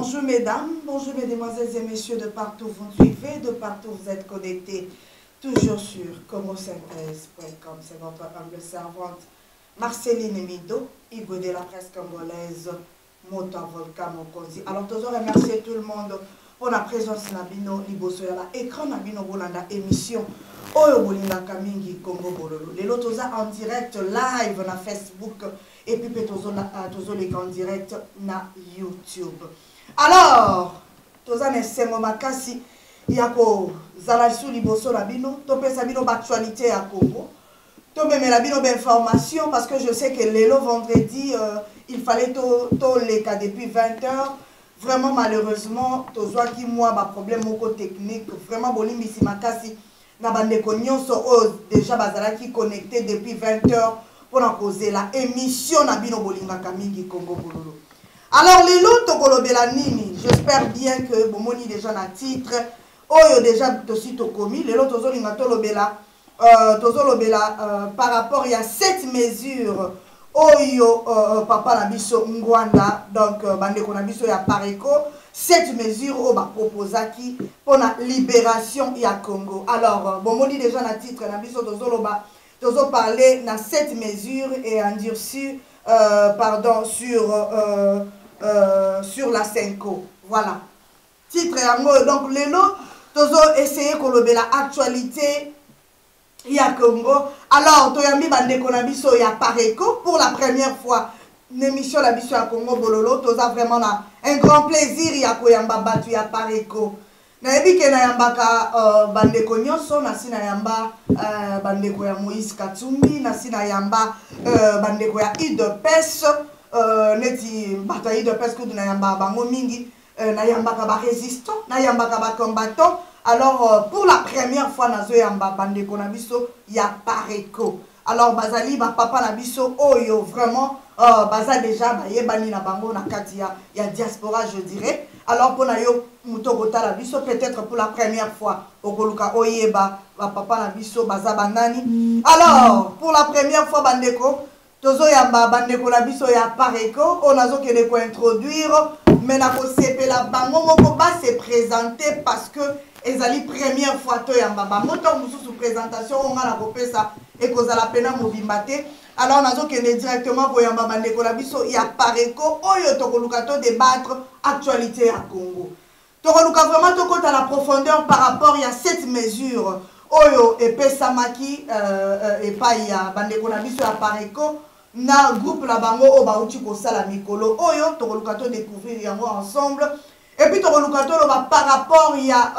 Bonjour mesdames, bonjour mesdemoiselles et messieurs de partout vous suivez, de partout vous êtes connectés, toujours sur comosynthèse.com. C'est votre humble servante Marceline Mido, Igo de la presse congolaise, Mota Volca Mokonzi. Alors, toujours remercier tout le monde pour la présence Nabino Liboso Yala, écran Nabino Bolanda, émission Oyo Bolinga Kamingi Congo Bololo. Les lots en direct live na Facebook et puis toujours les en direct na YouTube. Alors, toza nesengo makasi yako zala sou liboso na bino, topesa bino actualité à Congo. Tomemela bino d'information parce que je sais que lelo vendredi il fallait les cas depuis 20h. Vraiment malheureusement, tozoa ki moi ba problème moko technique, vraiment bolimbisi makasi na bandeko nyonso déjà bazala ki connecté depuis 20h pour en causer la émission na bino bolinga kamingi Congo Bololo. Alors les lots tokolobela nini, j'espère bien que bomoni déjà na titre oyo déjà tosi tokomi les lots tozolinga tolobela par rapport il y a 7 mesures oyo papa na biso Ngwanda donc bandeko na biso ya Pareko 7 mesures o ba proposaki pour la libération ya Congo. Alors bomoni déjà na titre na biso tozo parler na 7 mesures et endurci pardon sur la Senko. Voilà. Titre yango donc lelo tozo essayer kolobela actualité ya Congo. Alors toyambi bandeko na biso ya Pareko pour la première fois l'émission la biso ya Congo Bololo toza vraiment na un grand plaisir ya koyamba batu ya Pareko. Na yebi ke na yambaka bandeko nyonso na sina yamba bandeko ya Moïse Katumbi na sina yamba bandeko ya IDPS neti bataille de pesque na yamba bango mingi na yambaka ba résistant na yambaka ba combattant. Alors pour la première fois nazo yamba bandeko na biso ya Pareko. Alors bazali ba papa na biso oyo vraiment baza déjà ba yebani na bango na kati ya diaspora je dirais. Alors pour na yo mutokota la biso peut-être pour la première fois okoluka oyeba ba papa na biso baza banani. Alors pour la première fois bandeko tozo yamba bandeko na biso ya Pareko on azo kele ko introduire mais na ko sepela bango moko ba se présenter parce que ezali première fois to yamba bango to mususu présentation on a la kopesa et kozala pena mobimba te. Alors nazo kele directement ko yamba bandeko na biso ya Pareko oyo tokoluka to débattre actualité à Congo. Tokoluka vraiment to kota la profondeur par rapport à cette mesure oyo epesamaki et pas ya bandeko na biso ya Pareko na groupe la bango o bauti ko sala mikolo oyo tokoluka to découvrir yango ensemble. Et puis tokoluka to loba par rapport ya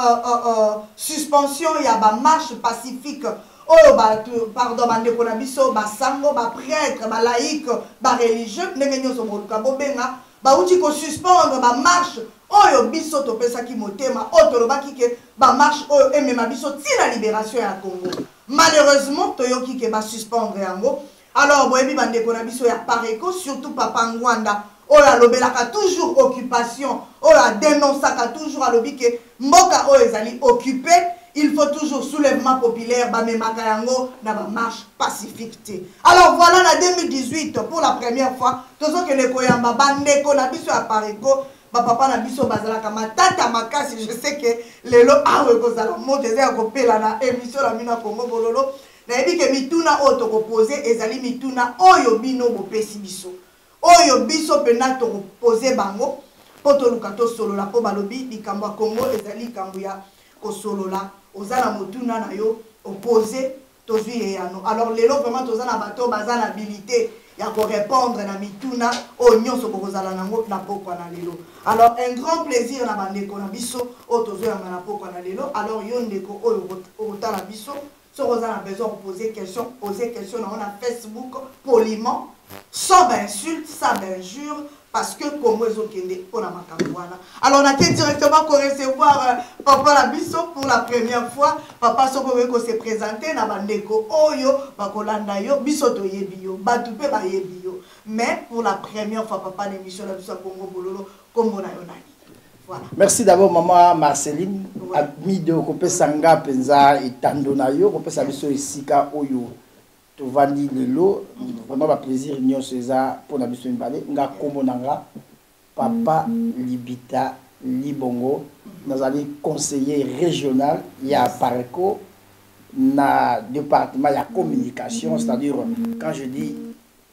suspension ya ba marche pacifique oyo ba pardon bandeko na biso ba sango ba prêtre ba laïque ba religieux ndenge nyonso boluka bobenga bauti ko suspendre ba marche oyo biso topesaki motema oyo tolobaki ke ba marche oyo emema biso tina libération ya Congo. Malheureusement toyoki ke ba suspendre yango. Alors boyebi bandeko na biso ya Pareko surtout papa Ngwanda oyo alobelaka toujours occupation oyo adénonçaka toujours alobi ke mboka oyo ezali occupé il faut toujours soulèvement populaire bamemaka yango na ba marche pacifique te. Alors voilà na 2018 pour la première fois tozokende koyamba bandeko na biso ya Pareko papa na biso bazalaka matata makasi. Je sais que lelo awe kozala moto ezaya kopela na émission la mina Congo Bololo na yebi ke mituna oyo tokopose ezali mituna oyo bino bopesi biso oyo biso pena tokopose bango po toluka tosolola po balobi likambo ya Congo ezali likambo ya kosolola oza na motuna na yo opose tozwi ye yano. Alors lelo vraiment toza na bato baza na habilité ya ko répondre na mituna oyo nyonso bokozala nango na pokwa na lelo. Alors un grand plaisir na bandeko na biso oyo tozoyamba na pokwa na lelo. Alors yo ndeko oyo okotala biso si vous avez besoin de poser question on a Facebook poliment, sans insulte, sans injure, parce que comme vous avez pour la macabouana. Alors on a été directement recevoir papa la biso pour la première fois. Papa Soko s'est présenté na bandeko oyo bakolanda yo biso to yebio batupe ba yebio. Mais pour la première fois papa l'émission la biso Congo Bololo comme on a yonani. Voilà. Merci d'abord maman Marceline. Ami de Kopé Sanga Penza et Tandonayo, Kopé Sabiso et Sika Oyo. Tu vandi le lot, vraiment un plaisir, Nyon César, pour la mission de Nga Komonanga, Papa Libita Libongo, nous avons conseiller régional, il y a Pareko, dans le département de la communication, c'est-à-dire, quand je dis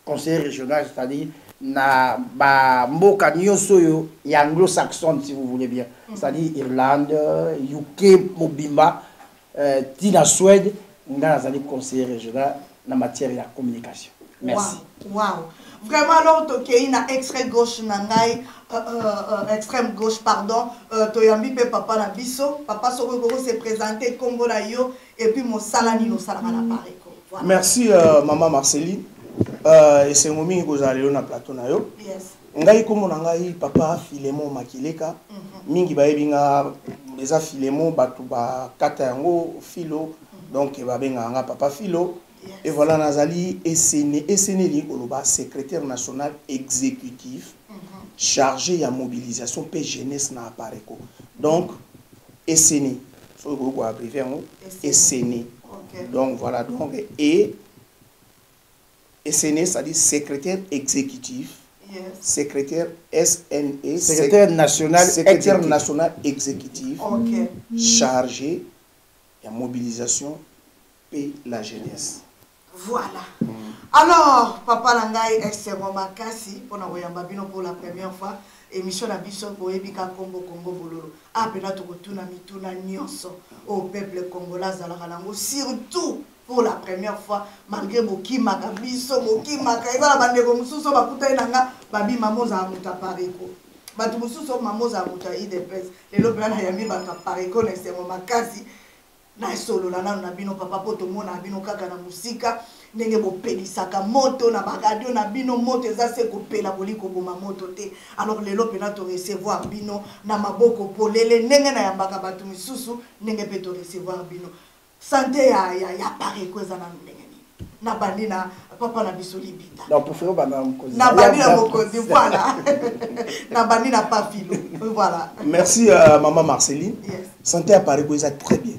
conseiller régional, c'est-à-dire, na ba mboka nyonso yo ya anglo-saxonne si vous voulez bien, c'est-à-dire Irlande, UK, Mobimba, Tina Suède, nous avons conseiller régional en matière de la communication. Merci. Wow. Vraiment, alors, tu as extrême gauche, extrême gauche, pardon, tu as mis papa na biso, papa Sokoko s'est présenté Congo la yo, et puis mon salani no salama na Pareko. Merci, maman Marceline. Et c'est mon ami qui allé na plateau na yo. Yes. Ngai comme ngai papa Filemon Makileka, mingi ba ebinga les Filemon batu ba kata yango filo, donc ba benga nga papa filo. Yes. Et voilà Nazali SNL Oloba, secrétaire national exécutif chargé de la mobilisation pour jeunesse na Pareko. Donc SNL, faut que vous abbréviez SNL. Donc voilà, donc et SNL, c'est-à-dire secrétaire exécutif, yes. Secrétaire SNE, secrétaire national exécutif, chargé de la mobilisation pour la jeunesse. Voilà. Alors, papa Langai extrêmement makasi pour la première fois. Émission la biso pour Ebika Congo Bololo. Apena tokotuna mituna nyonso au peuple congolais zalakanango, surtout pour la première fois malgré mokimaka biso mokimaka ezala bandeko mususu bakutai nanga babi mamoza amuta Pareko. Batu mususu mamoza amuta IDPS. Lelo bana yami baka Pareko extrêmement makasi. Na solo la na bino papa poto mona bino kaka na musika ndenge bopelisaka moto na baradio na bino moto eza se kopela boliko boma moto te. Alors lelo pena to recevoir bino na maboko polele ndenge na yambaka batu misusu ndenge pe to recevoir bino santé ya Pareko eza na ndenge ni na bandi na papa na biso Libita donc pour faire bana mokozi na bandi na mokozi voilà na bandi na pas filo voilà. Merci maman Marceline. Yes. Santé à Pareko eza très bien.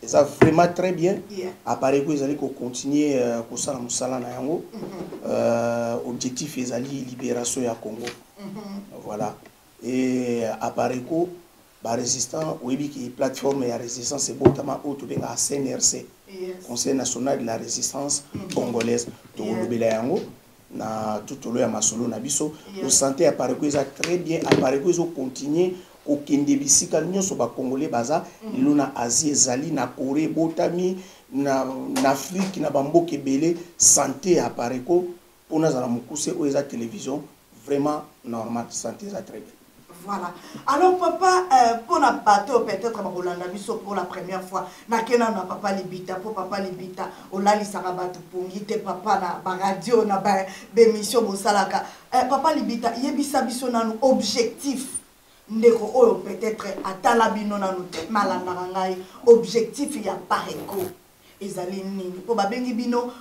Ça vraiment très bien. À Pareko, ils allaient continuer à faire musala na yango. Objectif ils allaient libération ya Congo. Voilà. Et à Pareko, ba résistant, oui qui plateforme ya résistance c'est notamment auto benga CNRC. Conseil national de la résistance congolaise. To lobela yango na tout lo ya masolo na biso. Le santé à Pareko ils a très bien. À Pareko ils ont continué au Kendebisika nyonso ba congolais baza luna Asie ezali na Corée botami na Afrique na bamboke belé santé à Pareko pour na za mukuse o eza télévision vraiment normal santé ça très bien. Voilà. Alors papa pour na bateau peut-être ba Rolanda biso pour la première fois na kena na papa Libita pour papa Libita olali sarabatu pongite papa na ba radio na ba émission bosalaka papa Libita yebisa biso na objectif ndeko oyo peut-être atala bino na note malanda ngai objectif ya Pareko ezali nini po babengi bino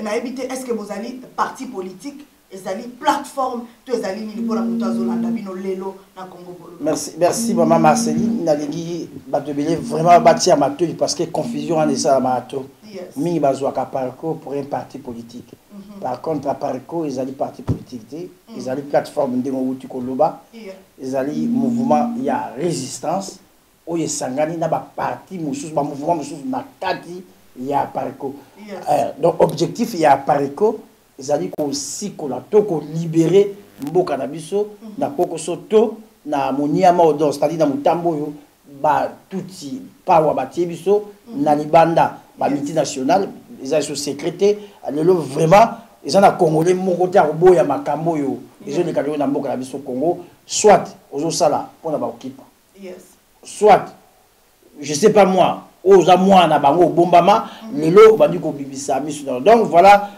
na ebité est-ce que vous allez parti politique ezali plateforme to ezali nini pour la mutazo landa bino lelo na Congo Bololo. Merci maman Marceline nalingi batebele vraiment bâtir matoi parce que confusion en ça mato mingi bazwaka Pareko pour un parti politique. Par contre, à Pareko, ils allaient parti politique, ils allaient plateforme de Mouti Koloba, ils allaient mouvement, il y a résistance, où il s'engage dans parti, mouvement, il y a Pareko. Donc, objectif, il y a Pareko, ils allaient aussi libérer Mboka Nabiso, na Koko Soto, na Moniama Odon, c'est-à-dire dans Mutambo, Touti, Pawa Batiebiso, na Libanda, multinationale, ils allaient se sécréter, vraiment. Ils ont Congolais mon côté à Boya Makambo yo. Ils ont des cadres dans Mboka Biso Congo. Soit aux Sala pour la Bakipa. Soit je sais pas moi aux Amois na Bango Bombama les lots bandu ko bibisa mission. Donc voilà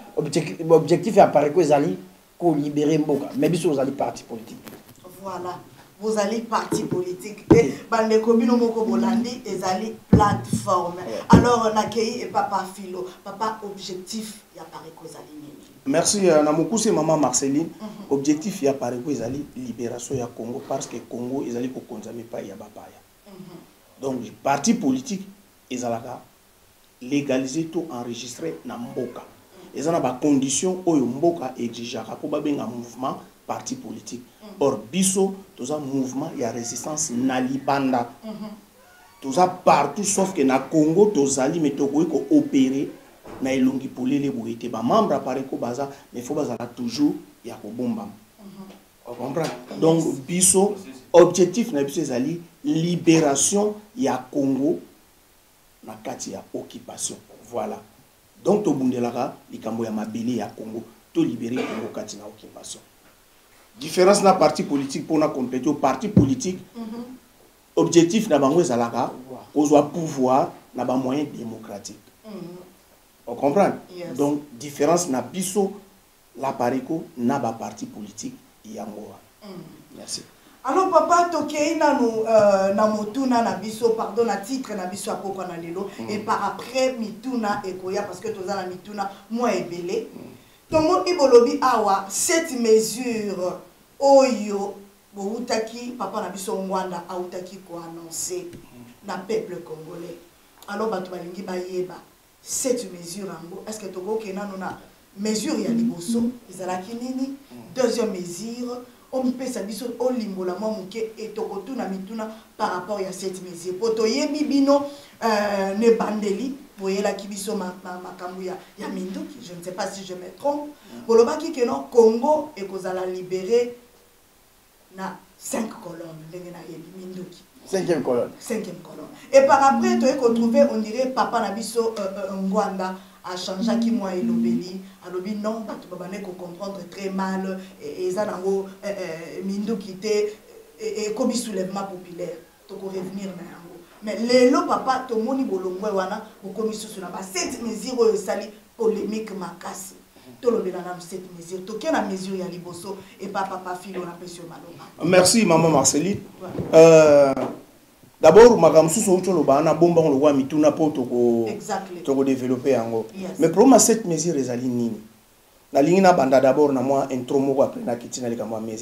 objectif à Pareko ezali ko libérer Mboka. Mais biso aux ali parti politique. Voilà. Vous allez parti politique et bande komino moko bolandi ezali plateforme. Alors nakei et papa Philo, papa objectif ya Pareko ezali nini? Merci na mokuse maman Marceline. Objectif ya Pareko ezali libération ya Congo parce que Congo ezali ko konzame pa ya bapaya. Donc parti politique ezalaka légaliser tout enregistré na mboka. Ezana ba condition oyo mboka exigera ko ba benga mouvement parti politique. Or, biso, tous un mouvement, il y a résistance nalibanda. Tous un partout, sauf que na Congo, tous ali, mais tous opérer, na elongi polele boite. Ba membre apparaît ko baza, mais faut baza toujours, il y a ko bomba. On comprend? Donc, biso, objectif na biso ezali libération ya Congo na kati ya occupation. Voilà. Donc, to bundelaka likambo ya mabele ya Congo, to libérer Congo kati na occupation. Différence na parti politique pour na compléter au parti politique. Objectif na bango ezalaka kozwa pouvoir na ba moyen démocratique. On comprend? Yes. Donc, différence na biso la pariko na ba parti politique yango. Merci. Alors papa tokei na no na motuna na biso pardon na titre na biso akoko na lelo et par après mituna ekoya parce que toza na mituna moi ebele tomo ibolobi awa cette mesure oyo boutaki papa na biso ngwanda autaki ko annoncer na peuple congolais alors bato balingi bayeba cette mesure ango est-ce que toko kena na mesure ya liboso ezalaki nini deuxième mesure on peut s'abisso au limbola momuke et tokotuna mituna par rapport à cette mesure poto yebi bino ne bandeli boyela kibiso makambu ya minduki je ne sais pas si je me trompe bolobaki que non Congo et kozala libéré na 5 colonnes ndenge na yebi minduki 5e colonne et par après tu as retrouvé on dirait papa na biso Ngwanda a changé qui moi et l'obéli alobi non tu peux comprendre très mal et ça nango mindo quitté et comme soulèvement populaire tu peux revenir nango mais lelo papa to moni bolongwe wana ko komi susu na ba cette mesure sali polémique makasi to lobela na cette mesure to quelle mesure ya liboso et papa filo na pression maloma. Merci maman Marceline. D'abord, je suis en train de mituna pour développer. Mais pour cette mesure, d'abord,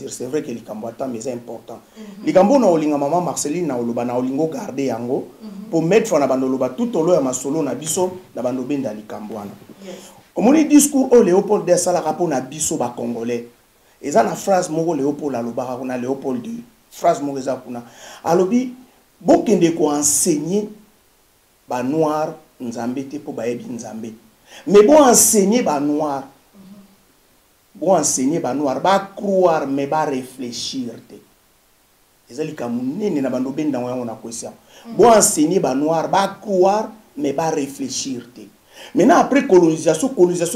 c'est vrai que les mais important. Les maman Marceline garder pour mettre tout au long de solo na biso na bandobenda likambwana. Au mon discours au Léopold de Salara pour na biso ba congolais. Et ça la phrase moko Léopold alobaka na Léopold de phrase moko za kuna. Alobi bokende ko enseigner ba noir nzambe te po ba yebi nzambe. Mais bon enseigner ba noir. Bon enseigner ba noir ba croire mais ba réfléchir te. Ezali kamunene na bando benda ngo na kwesa. Bon enseigner ba noir ba croire mais ba réfléchir te. Maintenant après colonisation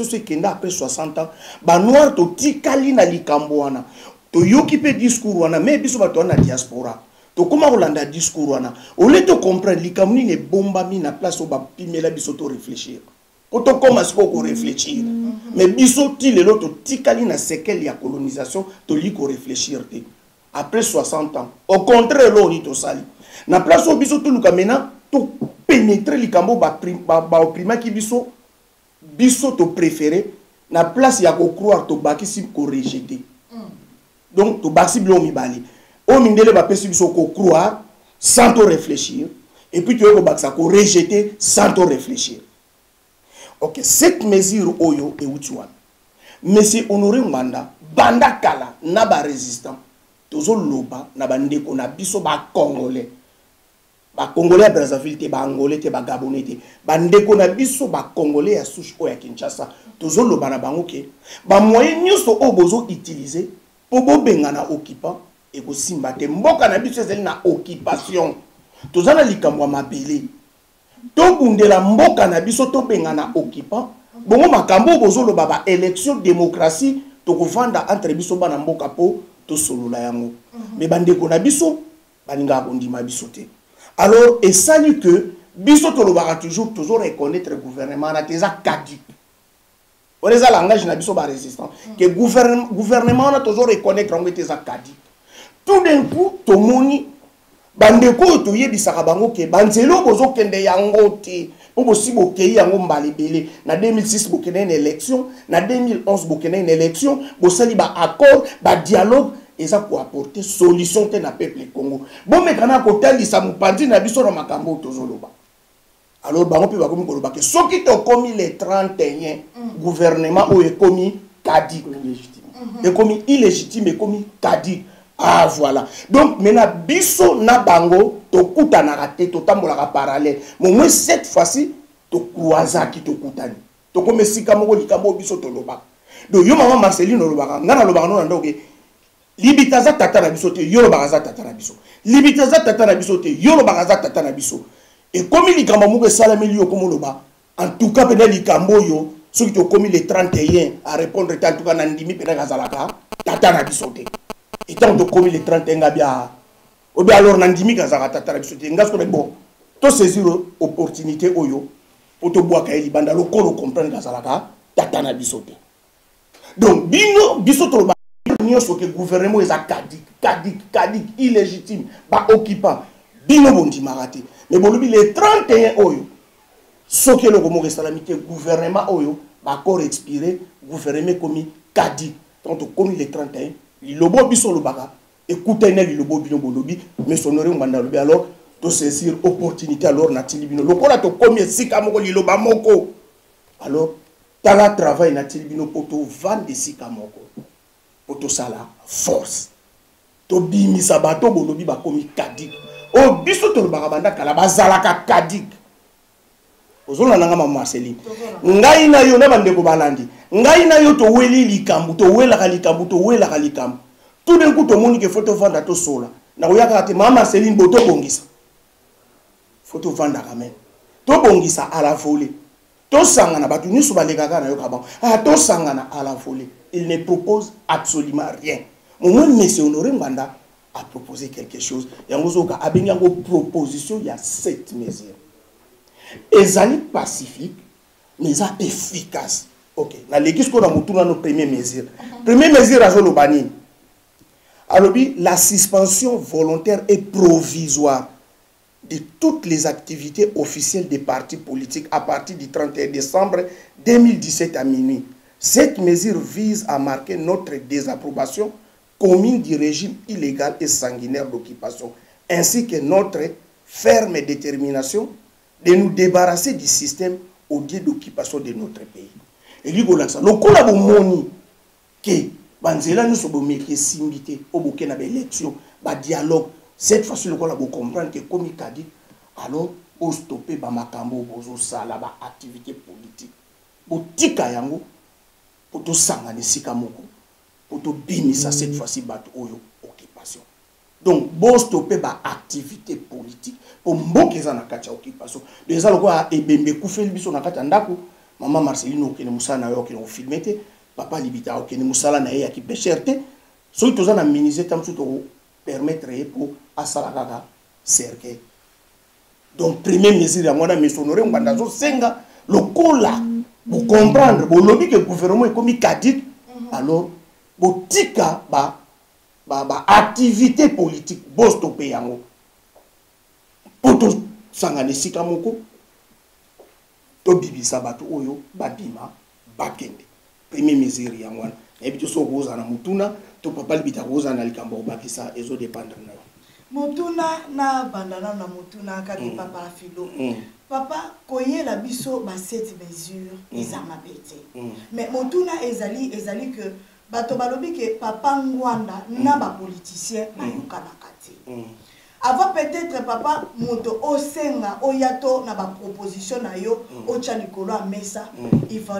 c'est kenda après 60 ans ba noir to tikali na likambo wana. To yoki pe discours wana mais biso ba to na diaspora. To comment Rolanda discours wana au lieu de comprendre likamuni ne bomba mi na place au ba pimela biso to réfléchir quand on commence ko réfléchir mais biso ti le loto tikali na séquelle ya colonisation to li ko réfléchir te après 60 ans au contraire lo ni to sali na place au biso to luka maintenant to pénétrer likambo ba prima ki biso to préféré na place ya ko croire to bakisi ko rejeter donc to basi blo mi bali au mindele va croire sans te réfléchir et puis tu vas rejeter sans te réfléchir. Ok, cette mesure oyo et utuan. Monsieur Honoré Mwanda, banda kala na ba résistant. Tozo loba na bandeko na biso ba congolais. Ba congolais à Brazzaville te ba angolais te ba gabonais te. Bandeko na biso ba congolais à souche o ya Kinshasa. Tozo loba na bango ke ba moyen nyonso o bozo utiliser pour bengana occupant et ko simba te mboka na biso ezeli na occupation tozana likambo mabele to bundela mboka na biso to bengana occupant bongo makambo bozolo baba élection démocratie to kovanda entre biso bana mboka po to solola yango mais bandeko na biso balinga bondima biso te alors et salut que biso to lobaka toujours reconnaître le gouvernement na teza caduc. On les a langage na biso ba résistant que gouvernement na toujours reconnaître en teza caduc. Tout d'un coup, tout le monde, bandeko to yebisaka bango ke banzelo bozo kende yango te po possible ke yango mbalebele na 2006 bokene une élection na 2011 bokene une élection bosali ba accord ba dialogue eza ko apporter solution te na peuple Congo bon mais kana ko tandisa mupandi na biso na makambo tozoloba alors bango pe bakomi koloba ke soki to komi les 31 gouvernement o ekomi caduc légitime et comme illégitime et comme caduque. Ah voilà. Donc maintenant biso na bango to kuta na raté to tambola parallèle. Mais moi cette fois-ci to croisa qui to kutani. To comme sika moko likambo biso to loba. Donc yo maman Marceline lobaka ngana lobaka no ndoke libitaza tata na biso te yo lobaka za tata na biso. Libitaza tata na biso te yo lobaka za tata na biso. Et comme likambo moko salameli yo comme loba. En tout cas peut-être likambo yo ceux qui ont commis les 31 à répondre en tout cas nandimi peut-être kazalaka tata na biso te. Et tant que commis les 31 bien ou bien alors nandimi kazalaka tata na biso te ngasko bon to saisir opportunité oyo pour te boire kaeli banda lo ko comprendre kazalaka tata na biso te. Donc bino biso to ba nyonso que gouvernement est caduc illégitime pas occupant bino bondi marati mais bolobi les 31 oyo ce que le Romo Salamité gouvernement oyo va encore expirer gouvernement comme caduc tant comme les 31 le lobo biso lobaka écoutez ne le lobo bino bolobi mais sonore nganda lobi alors to saisir opportunité alors na tilibino lokola to comme sika moko liloba moko alors tala travail na tilibino poto vendre sika moko poto sala force to bimisa bato bolobi ba komi caduc o biso to lobaka banda kala bazalaka caduc ozona nanga mama Marceline ngai na yo na bandeko balandi ngai na yo to weli likambu to welaka likambu tout d'un coup to moni ke photo vanda to sola na oyaka te mama Marceline boto bongisa photo vanda quand même to bongisa à la volée to sangana batu nyusu balekaka na yo kaba to sangana à la volée il ne propose absolument rien moi monsieur Honoré Mbanda a proposé quelque chose yangozoka abengango proposition il y a 7 mesures. Ezali pacifique, mais efficace. Ok. Na l'église qu'on a montré nos premières mesures. Première mesure à Zolobani. Alors, la suspension volontaire et provisoire de toutes les activités officielles des partis politiques à partir du 31 décembre 2017 à minuit. Cette mesure vise à marquer notre désapprobation commune du régime illégal et sanguinaire d'occupation, ainsi que notre ferme détermination de nous débarrasser du système odieux d'occupation de notre pays. Et lui, le collabo moni que banzela nous sommes métier simbité au bouquet na élection, ba dialogue. Cette fois-ci, le collabo comprendre que comme il a dit, alors au stopper ba makambo bozo sala ba activité politique. Bo tika yango pour to sangane sika moko pour to binisa cette fois-ci bat oyo occupation. Donc, bon stopper ba activité politique pour mboka na kati ya occupation. Déjà le quoi ebembe kufeli biso na kati ya ndako, maman Marceline okene musala na yo okene filmete, papa libita okene musala na ye ya kipecherte. So toza na miniser tam so to permettre pour asala kaka cercle. Donc première mesure ya mwana mesonore nganda zo senga lokola pour comprendre bo lobby que gouvernement est comme caduc alors botika ba activité politique bo stopper yango poto sangane sika moko to bibisa bato oyo babima bakende première mesure yango wana ebito so koza na mutuna to papa libita koza na likambo bakisa ezo dépendre na mutuna na bandana na mutuna ka papa filo papa koyela biso ba cette mesure ezama bete mais mutuna ezali que bato balobi ke papa ngwanda na ba politicien bayukana kati avant peut-être papa moto osenga oyato na ba proposition na yo ocha likolo a mesa il faut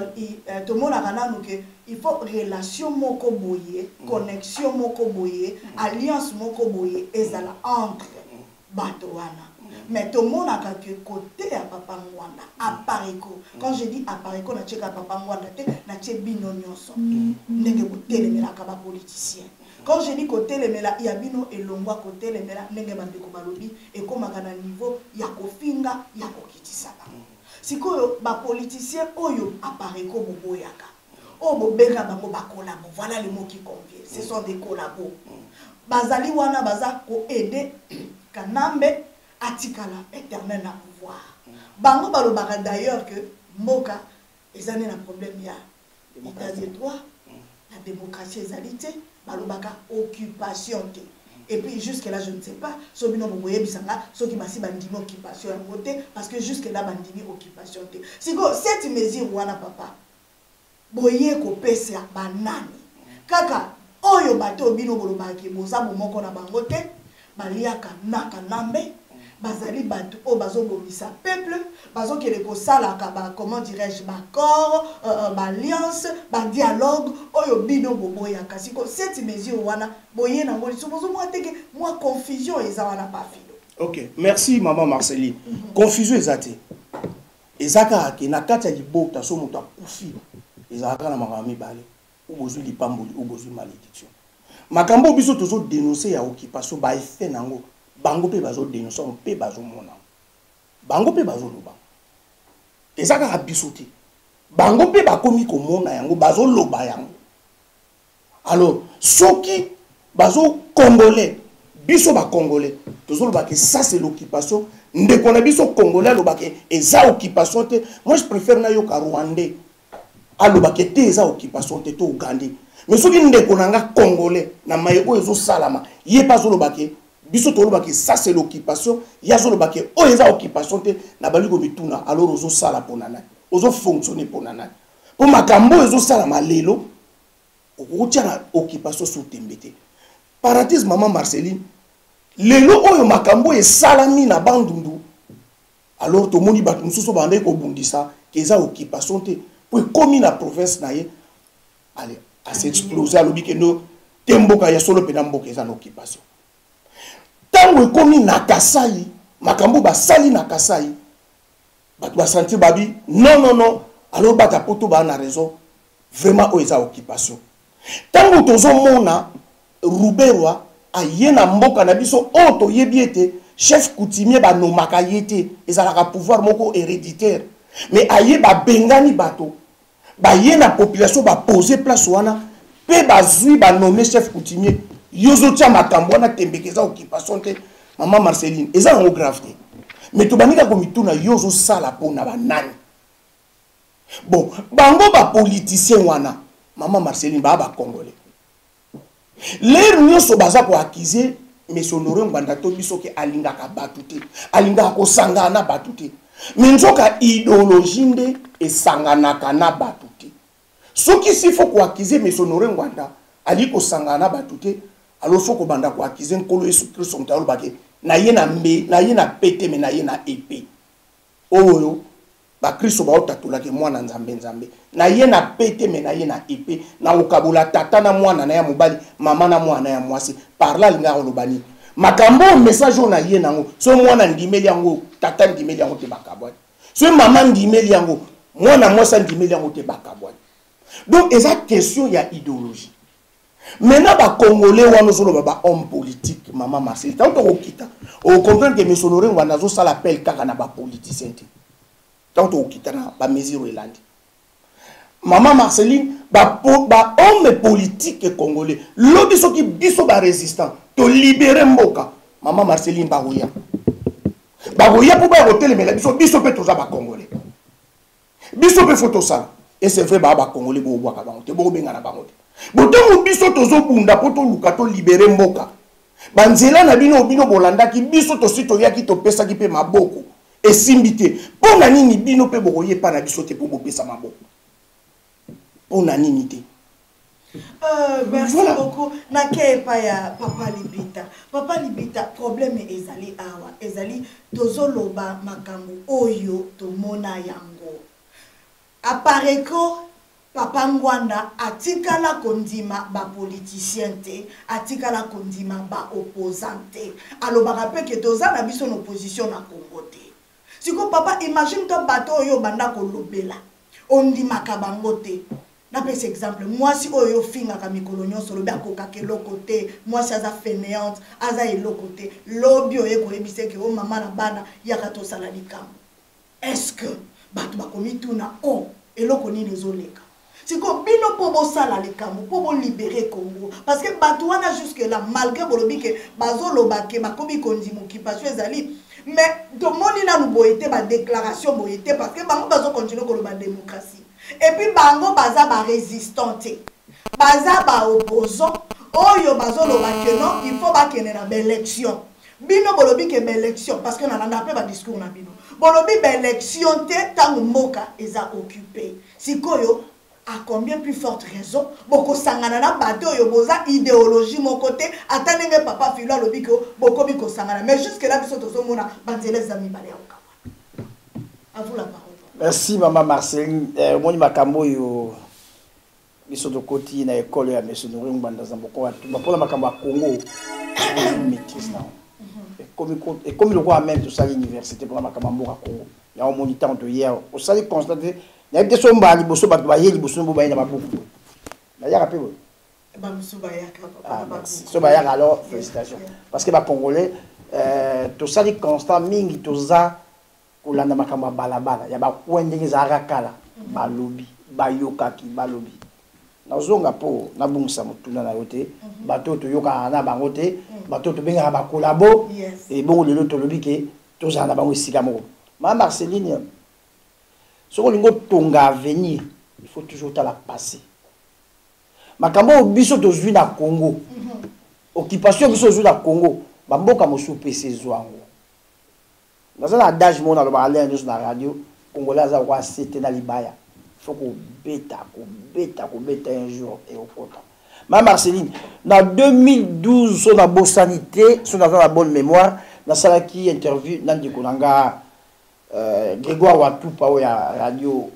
to mona kana ke il faut relation moko boye connexion moko boye alliance moko boye ezala entre bato wana mais to mona ka ke côté à papa ngwanda apareko quand je dis apareko na cheka papa ngwanda te na che bino nyonso ndenge botelemela ka ba politicien. Quand je dis côté les mela yabino et longwa côté les mela nenge bandeko balobi et comme na niveau ya kofinga ya kokitisaka sikoyo ba politicien oyo apparaît ko boboyaka o bobenga bango ba collabo voilà le mot qui convient ce sont des collabos bazali wana baza ko aider kanambe atikala éternel na pouvoir bango balobaka d'ailleurs que moka ezane na problème ya état de droit la démocratie ezalité balobaka occupation te. Et puis jusque là je ne sais pas so bino boboye bisanga so ki basi bandimi occupation ya côté parce que jusque là bandimi occupation te. Siko cette mesure wana papa boye ko pesa banani kaka oyo bato bino bolobaki boza bomoko na bango te baliaka naka nambe bazali bato o bazobomisa peuple bazokele kosalaka ba comment dirais-je ba corps ba alliance ba dialogue oyo bino boboyaka siko cette mesure wana boye na ngoli sobozo moi teke moi confusion eza wana pa filo. Ok, merci maman Marceline. Confusion ezate ezaka ke na kati ya libota so moto akufi ezaka na makambo bale ou bozwi lipamboli ou bozwi malédiction makambo biso tozo dénoncer ya occupation ba effet nango bango pe bazo dénoncer on pe bazo mona bango pe bazo loba ezaka ka biso te bango pe bakomi ko mona yango bazo loba yango alors soki bazo congolais biso ba congolais tozo loba que ça c'est l'occupation ndeko na biso congolais loba que eza occupation te moi je préfère na yo ka rwandais aloba que te eza occupation te to ugandais mais soki ndeko na nga congolais na mayeko ezo salama ye pas loba que biso to loba que ça c'est l'occupation ya zo loba que o eza occupation te na baliko bituna alors ozo sala ponana ozo fonctionner ponana po makambo ezo salama lelo okotia na occupation sous tembete parenthèse maman Marceline lelo oyo makambo esalami na bandundu alors to moni bato mususu bande ko bundisa keza occupation te po komi na province na ye allez à s'exploser à l'obi que no temboka ya solo pena mboka eza na occupation tango komi na Kasai makambo ba sali na Kasai bato ba sentir babi non alors bata poto ba na raison vraiment o eza occupation tango tozo mona Ruberwa aye na mboka na biso oto yebiete chef coutumier ba nomaka yete ezalaka pouvoir moko héréditaire mais aye ba bengani bato ba ye na population ba poser place wana pe ba zui ba nommer chef coutumier yozo tia makambo wana tembekeza occupation te maman Marceline eza en grave te mais to banika ko mituna yozo sala pona ba nani bon bango ba politicien wana maman Marceline ba congolais les nyonso baza ko accuser monsieur Honoré Ngwanda to biso ke alingaka batute alingaka ko sangana batute minzoka idéologie nde esanganaka na batute soki si faut ko accuser monsieur Honoré Ngwanda ali ko sangana batute alors faut ko banda ko accuser nkolo Yesu Kristo mtalo bake na ye na mbe na ye na pete me na ye na épée oyo ba Kristo ba otatula ke mwana nzambe na ye na pete me na ye na épée na okabula tata na mwana na ya mobali mama na mwana ya mwasi par là linga olobani makambo message na ye nango so mwana ndimeli yango tata ndimeli yango te bakabwani so mama ndimeli yango mwana mwasi ndimeli yango te bakabwani donc eza question ya idéologie maintenant ba congolais wana zolo ba homme politique maman Marceline tant to okita o comprendre que monsieur Honoré Ngwanda zo sala appel kaka na ba politicien te tant to okita na ba mesure elandi maman Marceline ba homme politique congolais lobi soki biso ba résistant to libérer mboka maman Marceline ba roya pour ba hôtel mais biso pe toza ba congolais biso pe photo ça et c'est vrai ba congolais bo bwaka bango te bo benga na bango te botongo biso tozo bunda poto luka to libérer mboka banzela na bino bolanda ki biso to sito yaki to pesa ki pe maboko esimbité pona nini bino pe bokoye pa na biso te po bopesa maboko pona nini te. Merci voilà. Beaucoup. Nake pa ya Papa Libita problème ezali awa ezali tozoloba makambo oyo tomona yango apareko Papa Ngwanda atikala kondima ba politicien te atikala kondima ba opposant te alobaka pe ke toza na biso na opposition na Congo te siko papa imagine to bato oyo banda kolobela ondimaka bango te na pese exemple mwasi oyo finga ka mikolo nyonso lobi akoka ke lokote mwasi aza fainéante aza eloko te lobi oyo koyebise ke o mama na bana yaka tosala likambo est-ce que bato bakomi tuna o eloko nini ezoleka siko bino po bosala likambo po bo libérer Congo parce que bato wana jusque là malgré bolobi ke bazoloba ke bakomi kondima occupation ezali mais to moni na boyete ba déclaration boyete parce que bango bazo continuer ko ba démocratie et puis bango baza ba résistant baza ba opposant oyo bazoloba ke non il faut ba kene na élection bino bolobi ke élection parce que na pe ba discours na bino bolobi ba élection te tango mboka eza occupé sikoyo à combien plus forte raison boko sangana na bato yo boza idéologie mon côté atandenge papa filo lobi ko boko biko sangana mais jusque là biso tozo mona banzele zami balé okawa. À vous la parole. Merci maman Marceline. Moni makambo yo biso de côté na école ya monsieur Nourou Mbanda Zamboko ba pour la makambo à Congo maîtrise na. Et comme le roi même tout ça l'université pour la makambo à Congo. Il y a un moniteur de hier au sali constaté il y a des somba liboso ba ba yeli liboso bo ba ina ba beaucoup. Na ya rappelé. Ba musu ba ya ka ah merci. So ba ya alors félicitations parce que ba congolais tout ça les constat mingi toza kolanda makambo balabala ya ba kwendenge za rakala ba lobby ba yokaki ba lobby na zonga po na bungisa mutuna na yote bato to yoka na bango te bato to benga ba collabo et bon lelo to lobby ke toza na bango sika moko ma Marceline soko lingo tonga avenir il faut toujours ta la passer makambo biso to zwi na Congo occupation biso zwi na Congo ba mboka mosu pese zwango dans un adage mon dans le parler nous na radio congolais za kwa c'était na libaya faut qu'on bêta un jour et au compte ma Marceline dans 2012 sur la bonne sanité sur la bonne mémoire na salaki interview dans di konanga Grégoire Watupa au ya radio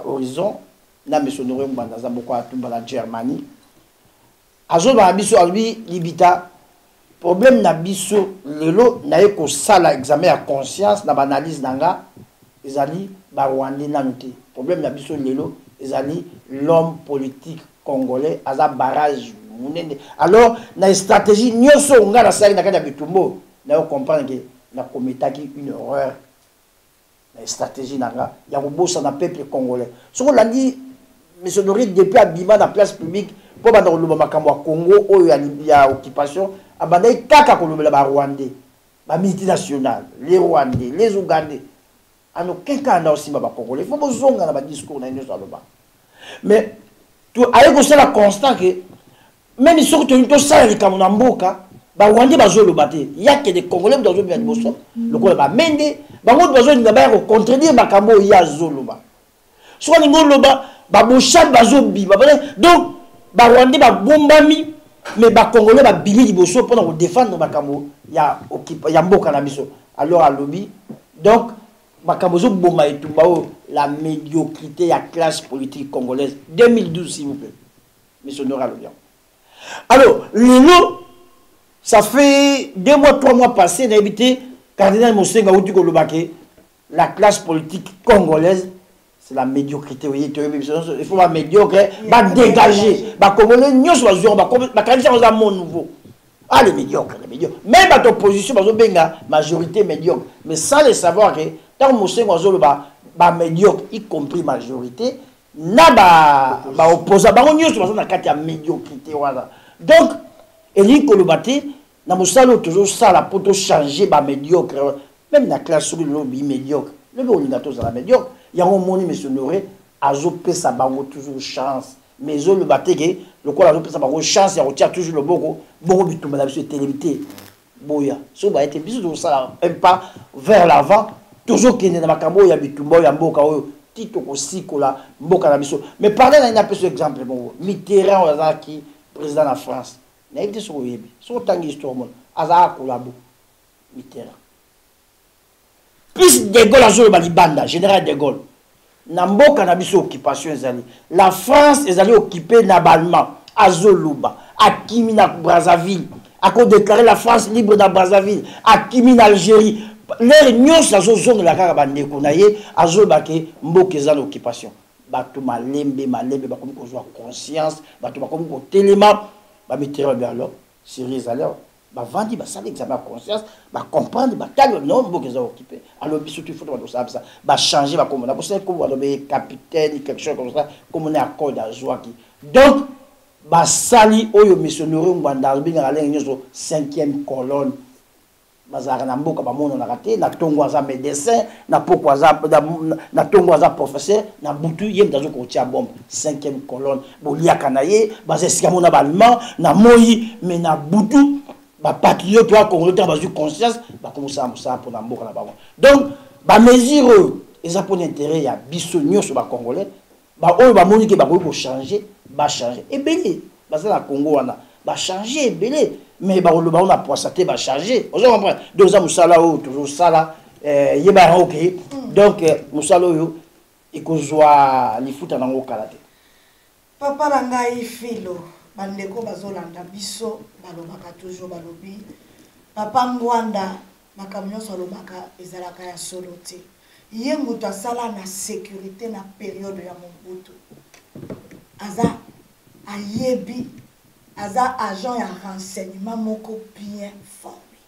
Horizon na monsieur Nourou Mbanda Zamboko atumba la Germanie azo ba biso albi libita problème na biso lelo na ye ko sala examen à conscience na analyse nanga ezali ba Rwandais na noté problème na biso lelo ezali l'homme politique congolais aza barrage munene alors na stratégie nyoso nga na sala na kanda bitumbo na yo comprendre que na commetaki une erreur na stratégie nanga ya ko bossa na peuple congolais soko landi monsieur Doré depuis abima na place publique pour banda ko loba makambo ya Congo oyo ya occupation abanda kaka ko lobela ba Rwandais ba multinationales les Rwandais les Ougandais en aucun cas na aussi ba Congolais il faut bozonga na ba discours na nyoso aloba mais tu aye ko sala constant que même si to sala likambo na mboka ba Rwandais bazoloba te ya que des Congolais dans bien bosso le ko ba mende ba ngo bazoloba ba ko contredire makambo ya zoloba so ni ngoloba ba boshal bazobi ba donc ba Rwandais ba bombami mais ba Congolais ba bili liboso pour défendre makambo ya ya mboka na biso alors à lobby donc makambo zo bomba etumba la médiocrité ya classe politique congolaise 2012 s'il vous plaît monsieur Nora Lobian alors lelo ça fait 2 mois 3 mois passés na habité cardinal Mosenga outi ko lobake la classe politique congolaise c'est la médiocrité oui il faut pas médiocre va dégager ba congolais nyos ba zo ba candidat aux mon nouveau ah les médiocres même à opposition bazo benga majorité médiocre mais sans le savoir que tant Mosenga zo ba médiocre y compris majorité na ba opposant ba nyos bazo na kati ya médiocrité voilà donc eli ko lobate na mosalo toujours ça la poto changer ba médiocre même la classe sur le lobby médiocre le olingato za la médiocre il y a un moni monsieur Noré azo pesa bango toujours chance mais zo le bateke le quoi azo pesa bango chance ya retient toujours le boko bitumba na biso télévité boya so ba été biso ça un pas vers l'avant toujours kende na makambo ya bitumba ya mboka oyo tito ko sikola mboka na biso mais parler na peu exemple bon Mitterrand azaki président de la France na été so yebi so tangi histoire mon aza kolabo Mitterrand plus de Gaulle azolo balibanda général de Gaulle na mboka na biso occupation ezali la France ezali occupée na balma azoluba akimi na Brazzaville ako déclarer la France libre na Brazzaville akimi na Algérie les nyos azozonga la kaka bandeko na ye azoloba ke mboka ezali occupation bato malembe bakomi kozwa conscience bato bakomi kotelema ba Mitterrand alors sérieux alors ba vandi ba sala examen à conscience ba comprendre ba tali non mboka ezali occupé alors biso tu faut ça ba changer ba comme na pour ça comme le capitaine quelque chose comme ça comme on est accord à Joaki donc ba sali oyo monsieur Nourou Mbanda binga la ligne so 5e colonne bazara na mboka ba mono na raté na tongo za médecin na poko za na tongo za professeur na butu yem dazo ko tia bombe 5e colonne boliaka na ye bazesika mona ba allemand na moyi mais na butu ba patriote wa congolais ba ju conscience ba commencer à ça pour na mboka na bango donc ba mesure eza pour intérêt ya biso nyoso ba congolais ba oyo ba moni ke ba ko changer et belé baza na Congo wana ba changer belé mais ba lo ba on a poissaté ba changer on comprend donc ça musala o toujours sala yeba OK donc musala yo ikozwa lifuta nango kalate papa na ngai filo bandeko bazolanda biso balobaka toujours balobi papa Ngwanda makambo nyonso alobaka ezalaka ya solo te ye moto asala na sécurité na période ya Mobutu aza ayebi aza agent ya renseignement moko bien formé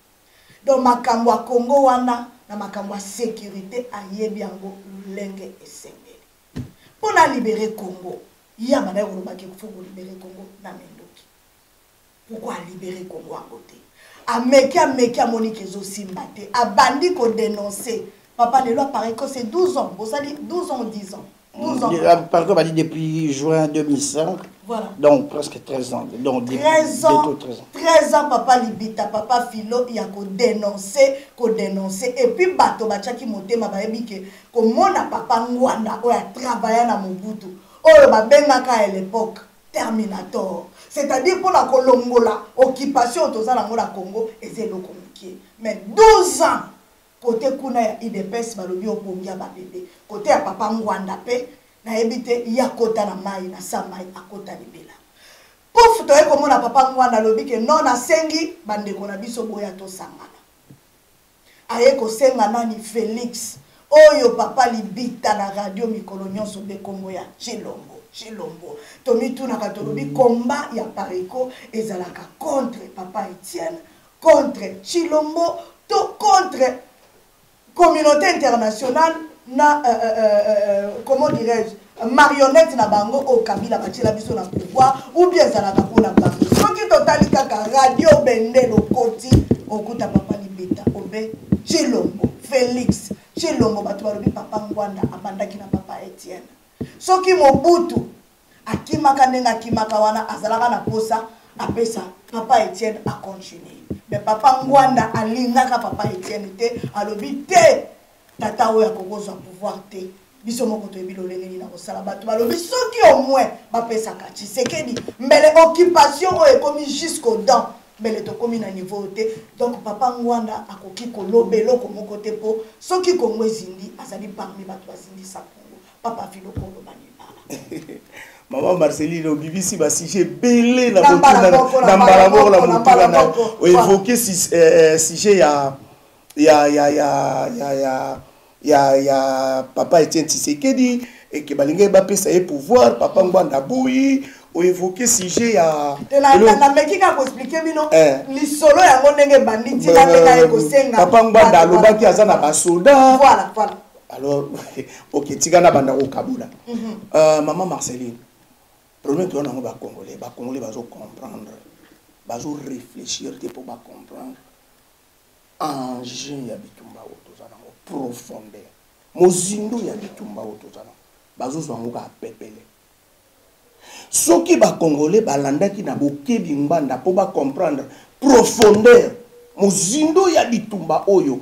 donc makambo ya Congo wana na makambo ya sécurité ayebi yango lenge esengeli mpona libérer Congo ya bana kolobaki faut libérer Congo na mendoki pourquoi libérer Congo à côté ameki amonique ezosimba te abandi ko dénoncer papa de loi paraît que c'est 12 ans vous allez 12 ans 10 ans 12 ans par contre dit depuis juin 2005 voilà donc presque 13 ans donc 13 ans papa libita papa filo ya ko dénoncer et puis bato bachaki motema bayebi ke ko mona papa Ngwanda o ya travailler na Mobutu oyo babengaka à l'époque Terminator c'est-à-dire pour la kolongola occupation toza na ngona Congo ezelo communiquer mais 12 ans côté kuna ya IDPS balobi opongia ba bébé côté ya papa Ngwanda pe na ebite ya kota na mai na samai akota libela pouf to eko mona papa Ngwanda lobi ke non na sengi bandeko na biso boya to sangana ayeko senga nani Félix oyo papa libita na radio mikolo nyonso be Congo ya Chilombo tomi tuna katolobi combat ya Pareko ezalaka contre papa Etienne contre Chilombo to contre communauté internationale na comment dirais-je marionnette na bango au Kabila batila biso na pouvoir ou bien zalaka pour na bango soki totali kaka radio bendelo koti okuta papa libita obe Chilombo Félix Chilombo batu balobi papa Ngwanda abandaki na papa Etienne soki Mobutu akimaka ndenga akimaka wana azalaka na posa apesa papa Etienne a continuer mais papa Ngwanda alingaka papa Etienne te alobi te tata oya kokozwa pouvoir te biso moko toyebi lolenge na kosala bato balobi soki au moins bapesaka Tshisekedi mbele occupation oyo ekomi jusqu'au dents mbele tokomi na niveau te donc papa Ngwanda akoki kolobela eloko moko te po soki Congo ezindi azali parmi bato bazindisa Congo papa filo koloba nibala Maman Marceline au BBC va sujet belé na mbalaboko la mutula na évoquer sujet ya papa Etienne Tshisekedi et que balinga ba pesa e pouvoir papa Ngwanda boyi o évoquer sujet ya na meki ka ko expliquer bino lisolo yango ndenge banditi na ndeka ko senga papa Ngwanda alobaki aza na ba soldat voilà alors OK tigana banda ko kabula maman Marceline problème que on a ba congolais bazo comprendre bazo réfléchir pour ba comprendre enjeu ya bitumba otozana profondeur mozindo ya bitumba otozana bazo zwango ka pepele soki ba congolais balandaki na bokebi Ngwanda pour ba comprendre profondeur mozindo ya bitumba oyo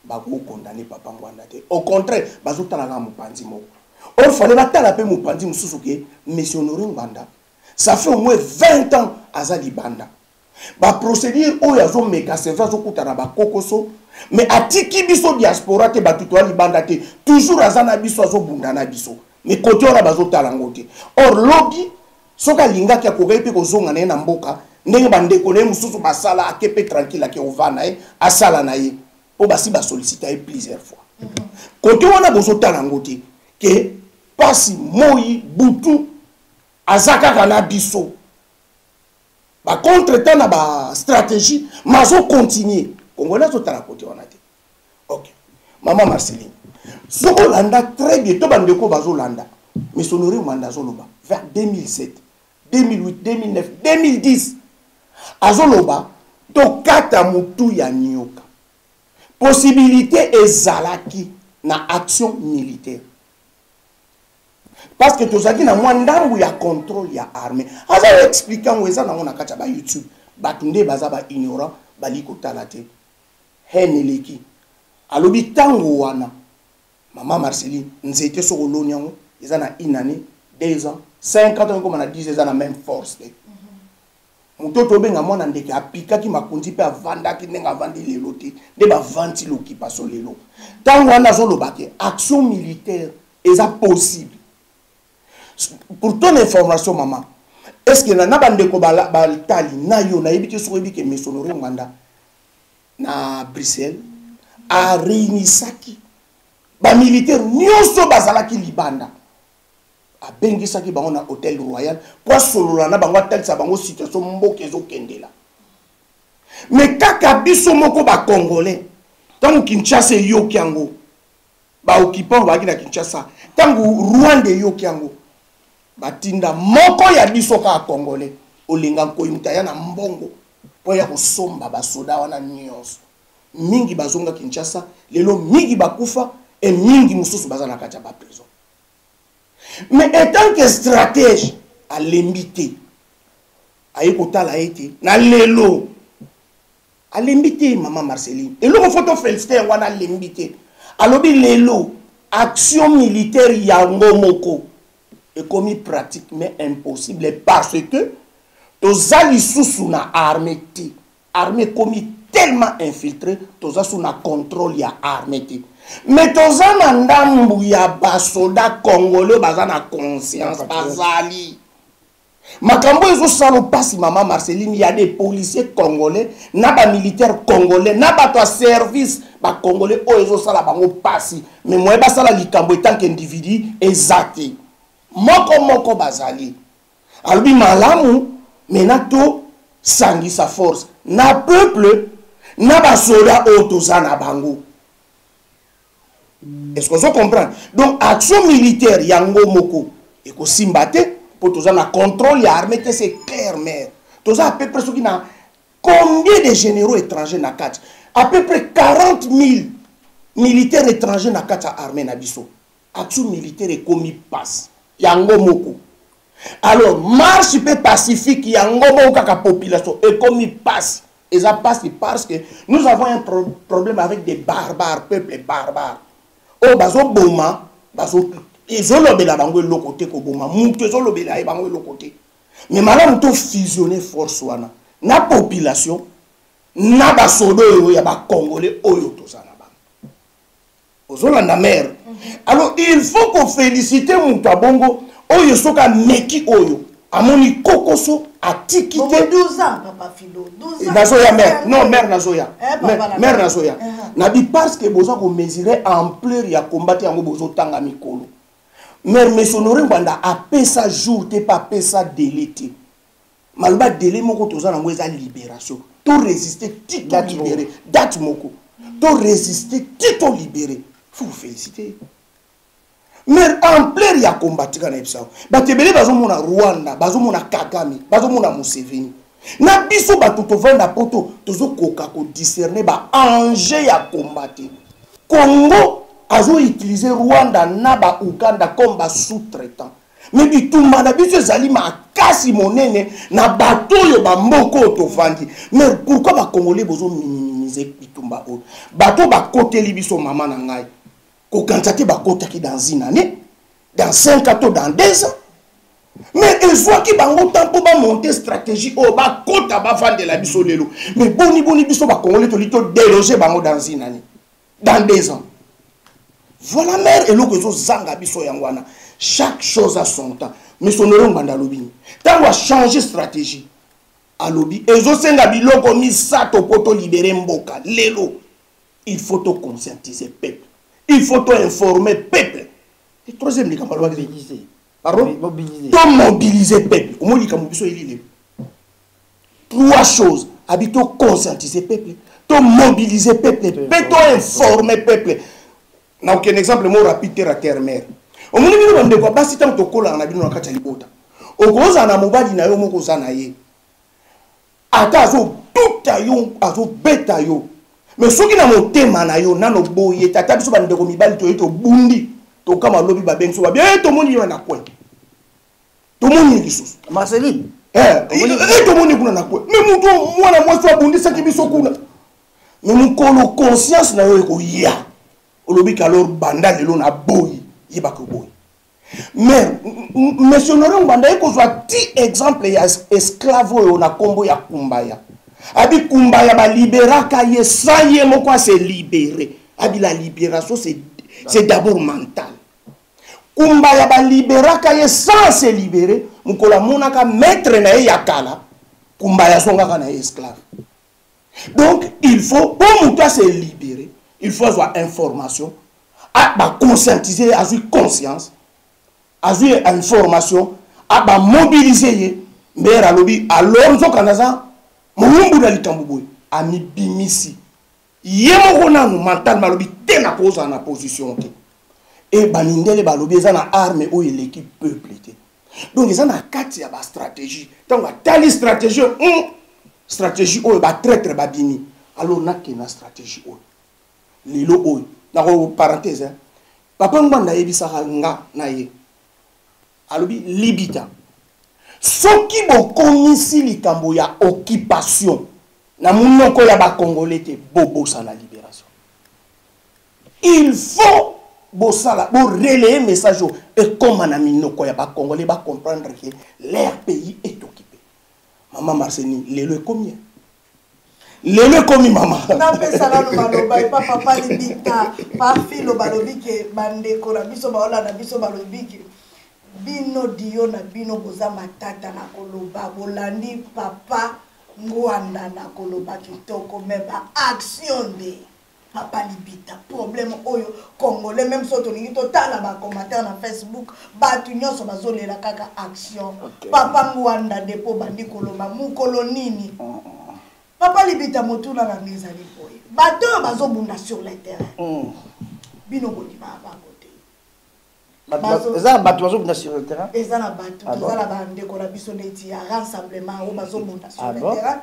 bako condamner papa Ngwanda te au contraire bazo talaka mopanzi moko. Or, il fallait battre pe mopanzi mususuke, monsieur Honoré Ngwanda. Ça fait au moins 20 ans à Zalibanda. Ba procédure o yazo meka c'est vrai zo kutana ba kokoso mais atiki biso diaspora te batuto Libanda te toujours azana biso azo bundana biso mais côté ora bazo talango te. Or lobby soka linga ki akogai pe kozonga na mboka ndenge bandeko na mususu basala akepe tranquille ke ovana asala na ye po basi ba solliciter plusieurs fois. Côté wana bozo talango te que pasi moi butu azaka kana biso ba contre-temps na ba stratégie mazo continuer congolais to tala côté wana te. OK maman Marceline soko landa très bien to bandeko bazo landa mais sonori Ngwanda zoloba vers 2007 2008 2009 2010 azoloba to kata mutu ya nyoka possibilité ezalaki na action militaire. Parce que tous na mwandangu ya contrôle ya armée. Aza expliquant weza na ngona kacha ba YouTube. Batunde baza ba ignorant bali ko talate. Heneleki. Alobi tango wana. Maman Marceline nzete so koloni yango eza na inane 2 ans 5 ans comme on a 10 ans la même force mutoto benga mwana ndeke apika ki makundi pe avanda ki nenga vandi lelo te de ba vanti l'occupation lelo tango wana zo lobake action militaire est possible pour ton information maman est-ce que na bande ko baltali na yo na yebiki so yebiki mesonore nganda na Bruxelles a réunisaki ba militaire nyonso bazalaki libanda a bengisaki bango na hôtel royal pour solola na bango atalisa bango situation mboka ezokendela mais kaka biso moko ba congolais tango Kinshasa yoki yango ba occupant ba na Kinshasa tango Rwanda yoki yango batinda moko ya biso ka congolais olinga koyimta ya na mbongo po ya kosomba ba soda wana nyonso mingi bazonga Kinshasa lelo mingi bakufa et mingi mususu bazana kati ba prison. Mais étant que stratège à l'embité, à écouter la été, na lelo, à l'embité, maman Marceline. Et le photo félicité, on a l'embité. Alors, lelo, action militaire yango moko, est commis pratique, mais impossible, parce que, toza li sous na armée, armée commis tellement infiltré, toza sous na contrôle ya armée. Mais toza na ndambu ya basoda congolais baza na conscience bazali makambo ezo salo pasi maman Marceline, il y a des policiers congolais na ba militaires congolais na ba to service ba congolais o ezo sala bango pasi mais moi ba sala likambo tant qu'individu exact moko bazali albi malamu menato sangi sa force na peuple na basoda o toza na bango. Est-ce que vous comprenez? Donc, action militaire, yango moko, et ko simbate, pour tous en contrôle, y a armée, c'est clair, mais tous à peu près ceux qui n'ont combien de généraux étrangers na kat? À peu près 40 000 militaires étrangers na kat à armée na biso. Action militaire est commis passe, yango moko. Alors, marche peu pacifique, yango moko ka population, est commis passe. Et ça passe parce que nous avons un problème avec des barbares, peuples barbares. Oh, bazo boma, bazo, ils ont l'obéla bango le côté ko boma, moutou ils ont l'obéla bango le côté. Mais maintenant nous fusionner force wana, na population, na basodo ya ba congolais oyo to sana ba. Ozola na mer. Alors il faut qu'on félicite moutou bongo oyo soka meki oyo. Amoni kokoso a tikité 12 ans papa Philo 12 ans nazoya mère non mère nazoya mère nazoya nabi parce que bozo ko mesurer ampleur ya combattre yango bozo tanga mikolo mère mesonore ngwanda apesa jour te pas pesa délai te malba délai moko toza na ngweza libération to résister tito libéré date moko to résister tito libéré faut vous féliciter. Mais ampleur ya combattre kana epsa batebele bazomona Rwanda bazomona Kagame bazomona Museveni na biso batu tovanda poto tozokoka ko discerner ba enjeu ya combattre Congo azo utiliser Rwanda na ba Uganda comme ba sous-traitant mais bitumba na biso ezali makasi monene na bato yo ba mboko tovandi mais pourquoi ba Congolais bozo minimiser bitumba o bato ba koteli biso mama na ngai quand tu dans une année, dans 5 ans, dans 2 ans. Mais ils voient qu'ils vont monter stratégie au bas, quand tu vas vendre la biso lelo. Mais boni biso va congolais to lito déloger bango dans une année, dans 2 ans. Voilà mère et l'autre zanga biso yangwana. Chaque chose a son temps. Mais son nom banda lobby. Tant on changer stratégie. À lobby. Et zo senga biloko mi sato poto libérer mboka lelo. Il faut te conscientiser peuple. Il faut informer peuple. Et troisième, il faut mobiliser. Pardon? Mobiliser. Mobiliser peuple. Au moins, il faut 3 choses. Habito conscientiser peuple. Mobiliser peuple. Peut informer peuple. N'a aucun exemple, moi rapide terre à terre mère. Au moins, il faut dire que si tu as un cola, on a dit que tu as un libota. Au gros, on a mobile, na yo moko zanaye. Ata zo tout ayo, azo beta yo. Mais ceux qui n'ont pas na yo nano boye tata biso bande ko mibali to bundi to kama lobi ba benso ba bien to moni na kwa to moni lisusu Marceline to moni kuna na kwa mais muto mwana mwasi bundi saki biso kuna mais mon conscience na yo ko ya olobi ka lor banda lelo na boye yeba ko boye Mais monsieur Honoré Mbanda eko zwa ti exemple ya esclave oyo na kombo ya Kumbaya. Abi Kumbaya ba liberaka ye sans ye moko se libérer. Abi la libération c'est d'abord mental. Kumbaya ba liberaka ye sans se libérer, mukola monaka maître na ye yakala. Kumbaya songa na esclave. Donc il faut pour muta se libérer, il faut avoir information, ba conscientiser, avoir conscience. Azui information aba mobiliser mbera lobi alors nzokanaza mulumbu na likambuboy ami bimisi yemo na mental malobi tena koza na position te et banindele balobi za na arme o l'équipe peuple te donc ça na kati ya ba stratégie donc tali stratégie stratégie o ba traître ba bini alors na kena stratégie o lilo o na ko parenthèse papa ngwana yebisa nga na ye alobi libita soki bokomisi likambo ya occupation na munoko ya ba congolais te bobosa na libération il faut bosala bo relayer message et comme na minoko ya ba congolais ba comprendre que leur pays est occupé. Maman Marceni lelo combien lelo komi mama na pesa la maloba et papa libita pa filo balobi ke bande ko na biso ba ola na biso balobi ke bino dio na bino boza matata na koloba bolandi papa ngwanda na koloba kitoko meba action de papa libita problème oyo congolais même soto ningi totala ba commentaire na Facebook ba tunyoso bazolela kaka action papa ngwanda depo bandi koloba mukolo nini papa libita motuna na ngezali boye bato bazobunda sur le terrain bino boni ba Eza bato bazobunda sur le terrain. Eza na bato tozala bande ko na biso neti ya rassemblement o bazobunda sur le terrain.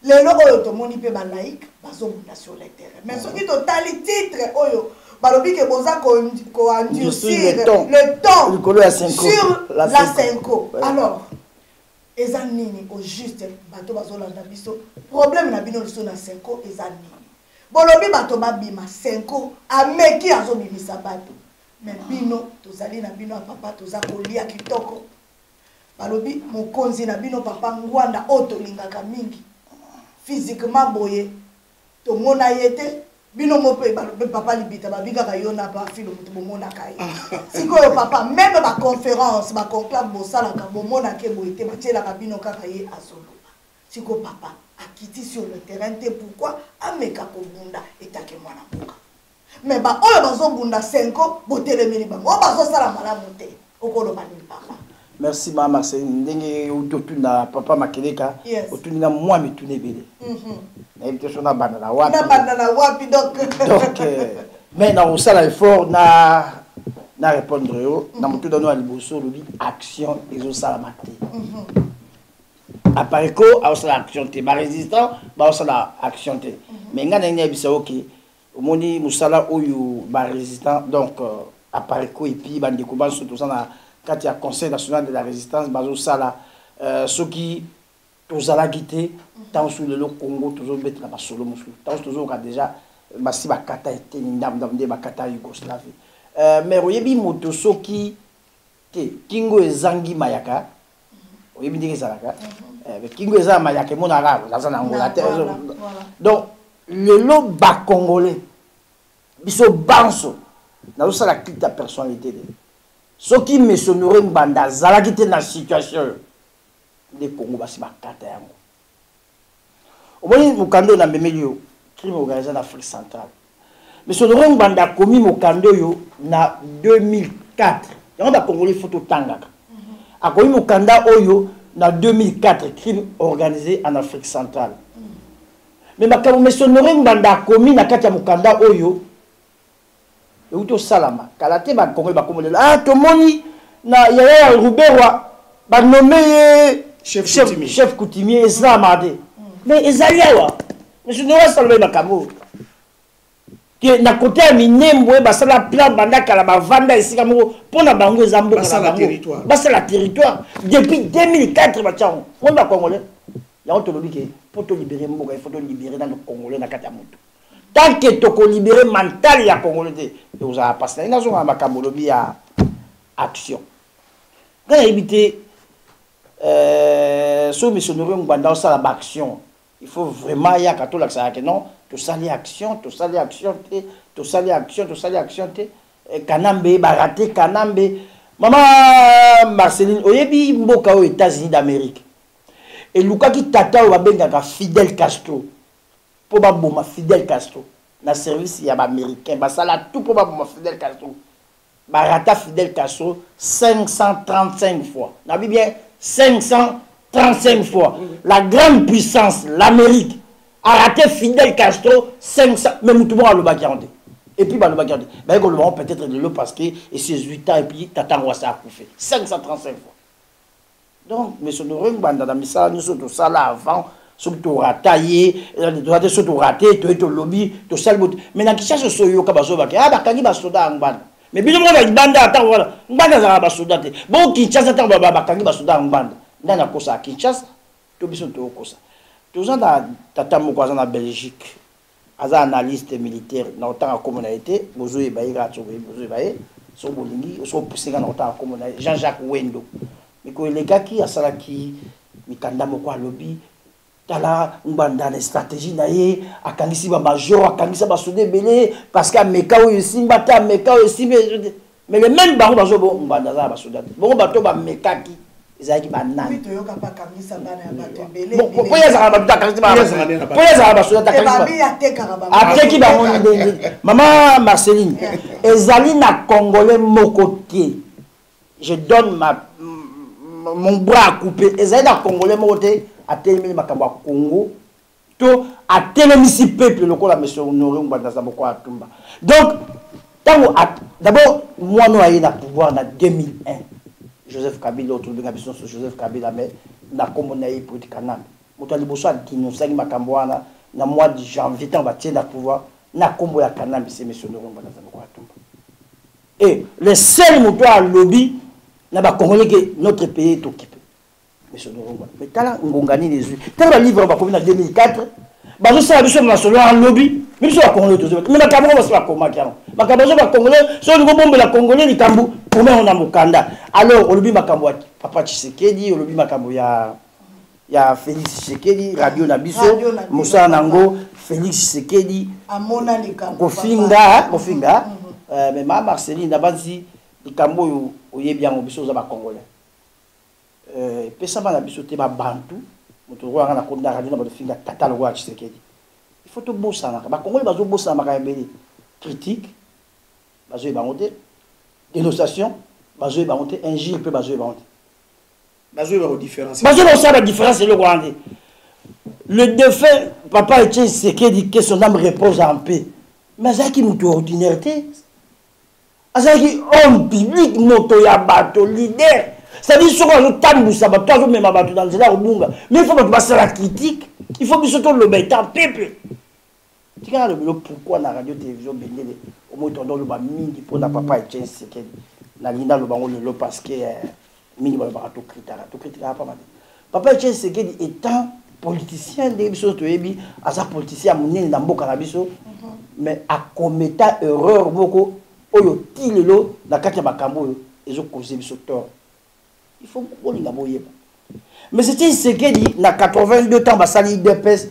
Lelo oyo tomoni pe ba laïque bazobunda sur le terrain. Mais soki totali titre oyo balobi ke boza ko endurcir le temps sur la 5. Alors eza nini au juste bato bazolanda biso problème na bino liso na 5 eza nini. Bolobi bato babima 5 ameki azobimisa bato. Mais bino tozali na bino papa toza kolia kitoko balobi mokonzi na bino papa ngwanda otolingaka mingi physiquement boye tomona yete bino mope balobi papa libita babika yo na ba filo mutu bomona kai sikoyo papa même ba conférence ba conclave bosala ka bomona ke boyete batiela ka bino kaka ye azoloba siko papa akiti sur le terrain te pourquoi ameka ko bunda etake mwana mboka mais ba oyo bazobunda 5 botelemeli bango bazosala malamu te okoloba ni papa. Merci mama c'est ndenge utotuna papa makeleka otunina moi mitune bele na invitation na banda na wapi donc mais na osala effort na répondre yo na mutu dano aliboso lobi action ezosala mate apareko osala action te ba résistant ba osala action te mais ngana ngi bisa OK omoni musala oyo ba résistant donc apareko et puis bande ko ba surtout ça na kati ya conseil national de la résistance bazo sala soki tozala gité tant sur le Congo toujours mettre la solo musu tant toujours déjà basi bakata été ndam de bakata Yougoslavie mais oyebi moto soki te kingo ezangi mayaka oyebi ndenge ezalaka kingo ezala mayaka mona raro za na ngola te donc lelo ba congolais biso banso na zo sala clique ta personnalité ce qui me sonnerait banda zalaki te na situation de Congo basi bakata yango omoni mukando na memelio crime organisé en Afrique centrale mais sonnerait banda komi mukando yo na 2004 yango ba congolais photo tangaka akomi mukanda oyo na 2004 crime organisé en Afrique centrale mais bakamo me sonnerait banda komi na kati ya mukanda oyo Euto salama kalate ba Congo ba komolela tomoni na yaya Ruberwa ba nommé chef coutumier Zamade mais ezaliawa monsieur Noa salama ba kamo que na côté ya minembo ba sala plan banda kala ba vanda esika moko pona bango ezambo ba sala territoire depuis 2004 ba tchao on ba congolais ya on to lobi ke pour te libérer mboka il faut te libérer dans le congolais na kati ya moto. Tant que tu libéré mental ya congolais vous a passé na zo makambo lobi ya action. Quand il a évité, sur missionnaire Mbanda, ça la action. Il faut vraiment y avoir que non, tout ça les actions, tout ça les actions, tout ça les actions, tout ça les actions. Kanambe, baraté, Kanambe. Maman Marceline, oyebi mboka aux États-Unis d'Amérique. Et Luka qui tata ou abengaka Fidel Castro. Pour baboma Fidel Castro. Na service y a américain, ba sala tout pour baboma Fidel Castro. Barata Fidel Castro 535 fois. N'a vu bien 535 fois. La grande puissance, l'Amérique, a raté Fidel Castro 500. Même tout le monde a le bagarre. Et puis, bah, le bagarre. Bah, le moment peut-être de l'eau parce que c'est 8 ans et puis Tata Rwasa a couffé. 535 fois. Donc, mais ce n'est pas dans la missa, nous sommes tout ça là avant. Surtout raté, surtout raté, tout lobby, tout ça. Mais dans qui cherche ce soyo kabazo ah bah kangi basoda ngban. Mais bien moi la banda attends voilà. Ngban za basoda te. Bon qui cherche attends bah kangi basoda ngban. Ndana kosa qui cherche to biso to kosa. Tout ça dans tata moko na Belgique. Aza analyste militaire dans tant que communauté, bozo e baïga tsobe bozo e baï so bolingi so pusinga dans tant que communauté Jean-Jacques Wendo. Mais ko les gars qui asala ki mikanda moko lobby tala nganda na stratégie na ye akangisi ba major akangisa ba soudé belé parce que meka o simba ta meka o simba mais le même bango bazo bo nganda za ba soudé bongo bato ba meka ki ezaki ba nani to yoka pa kangisa bana ya bato belé po ya za ba takangisa ba po ya za ba soudé takangisa ateki ba maman Marceline ezali na congolais mokotier je donne mon bras à couper ezali na congolais mokotier à télémini makamba Congo to à télémisi peuple le la monsieur Honoré Mbanda Zaboko Atumba. Donc d'abord moi nous ayé na pouvoir en 2001 Joseph Kabila autour de Gabison Joseph Kabila mais na commonaï politique kanam moto liboso a dinosaki makambo wana na mois de janvier tant va tirer na pouvoir na kombo ya kanam c'est monsieur Honoré Mbanda Zaboko Atumba. Et le seul moto à lobby na ba congolais que notre pays est occupé. Mais tala ngongani les yeux. Tel le livre en 2004. Bazo ça biso national en lobby. Mais biso congolais toujours. Mais na Cameroun va se faire comment kian. Makabazo ba congolais, so le bombe la congolais ni kambu. Pour moi on a mukanda. Alors au lobby makambo papa Tshisekedi, au lobby makambo ya Félix Tshisekedi, radio na biso, Moussa Nango, Félix Tshisekedi. Amona ni kambo. Kofinga. Mais ma Marceline nabanzi ni kambo oyebi yango biso za ba congolais. Pesama na biso te ba bantu moto rwanga na konda radio na ba finga tata lo wa Tshisekedi il faut to bossa na ba congolais bazo bossa na makayebeli critique bazo e bangote dénonciation bazo e bangote injure pe bazo e bangote bazo e ba différence bazo ba ça la différence le rwandais le défunt papa Tshisekedi que son âme repose en paix mais ça qui moto ordinaire te azaki homme public moto ya bato leader. C'est-à-dire que si on même dans le mais il faut passer la critique, il faut surtout le mettre en peuple. Tu regardes pourquoi la radio-télévision au moins on donne le mini pour la papa et Tshisekedi. La linda le bango le parce que mini va tout critiquer pas mal. Papa et Tshisekedi étant politicien des biso to yebi asa politicien munene na mboka na biso mais a commettant erreur moko oyo tilelo na kati ya makambo oyo ezo causer biso tort. Il faut qu'on y ait. Mais c'était ce qu'il dit, dans 82 ans, Bassali DPS,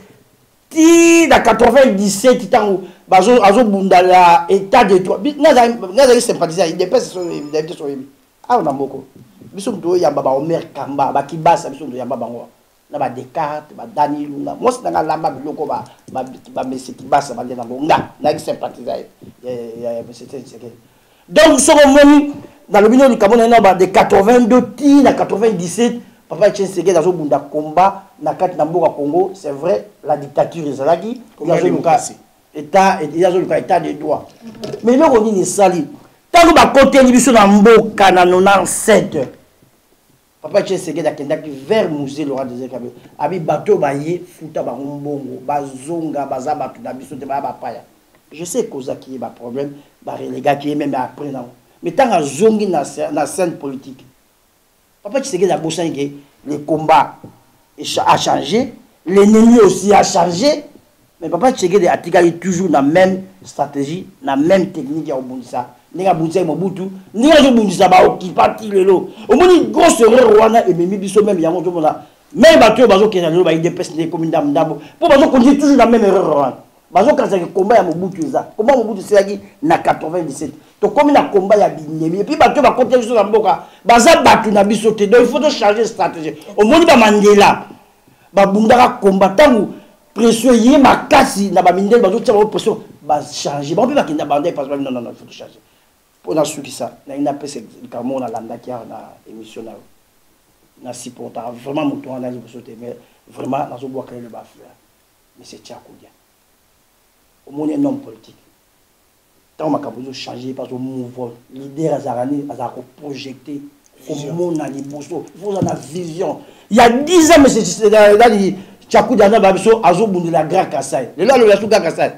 dans 97 ans, Bazo Bundala, état de droit. N'a sympathisé, DPS sont ah, on a beaucoup. Bisou do yamba Omer Kamba, Bakibasa, bisou do yamba bango. Na ba Descartes, ba Dani Luna. Moi c'est dans la lamba biloko ba Messi Kibasa ba na bonga, na sympathisé. C'était ce qu'il. Donc ce revenu dans le milieu du Cameroun de 82 ti na 97 papa Tshisekedi dans bunda combat na kati na mboka Congo c'est vrai la dictature ezalaki état de droit mais le roni ni sali tant ba côté libiso na mboka na 97 papa Tshisekedi akendaki vers musée Laurent Désiré Kabila abi bato baye futa ba mbongo bazonga baza bato na biso te ba paya je sais kozaki ba problème ba relégat qui même après non. Mais tant que zongi na scène politique, papa Tshisekedi a bossé que le combat a changé, l'ennemi aussi a changé, mais papa Tshisekedi a toujours la même stratégie, la même technique au Bundisa. Ninga boutique Mobutu, ninga zo bundisa ba okipati lelo. Omoni grosse erreur wana et memi biso même yango zo mona. Même bato bazo kena lelo ba IDPS des communes d'Amdabo. Pour bazo continuer toujours la même erreur wana. Bazo kanza combat ya Mobutu za. Combat Mobutu c'est qui na 97. To comme na combat ya Binyemi et puis bato ba continuer sur la mboka. Baza batu na biso te. Donc il faut changer de stratégie. Omoni ba Mandela. Ba bundaka combattant pression yé makasi na ba mindel bazo tia ba pression ba changer. Ba peut pas kenda bandé parce que non il faut changer. On a su qui ça, il a fait comme on a lambda qui a émission na si pourtant vraiment mon tour analyse pour sauter mais vraiment dans un bois créer le bafle mais c'est Tchakoudia au moins un homme politique tant ma besoin changer parce que mouvement leader Azarani Azaro projeté au monde à l'Iboso vous en a vision il y a 10 ans mais c'est dans Tchakoudia na babiso azo bunde la Grand Kassai le là le sous Grand Kassai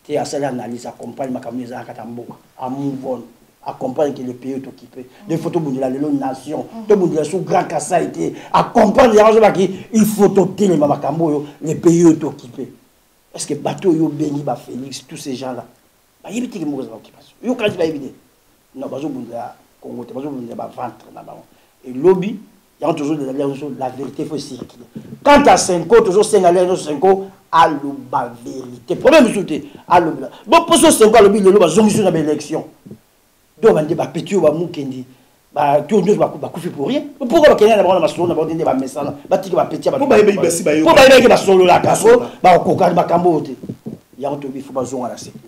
et à cela analyse accompagne ma caméra à Katamboka à Mouvon accompagne que le pays est occupé des photos de la nation tout le monde sous Grand Kassai été accompagne les gens qui il faut toter les Mamakambo le pays est occupé est-ce que bateau yo béni ba Félix tous ces gens là ba yibiti que mo occupation yo quand il va éviter non bazo bunda Congo te bazo bunda ba ventre na ba et lobby il y a toujours la vérité faut circuler quant à 5 ans toujours 5 ans 5 ans à la vérité. Problème sauté à l'eau. Bon pour ce 5 ans le bilan ba zongi sur la élection. Donc on dit ba petit ba mukendi. Ba tout nous ba kufi pour rien. Pourquoi ba kenya na ba solo na ba ndé ba mesana. Ba tiki ba petit ba. Pour ba yeba si ba yo. Pour ba yeba ba solo la kaso ba koka ba kambote. Ya on tobi faut ba zonga la sécurité.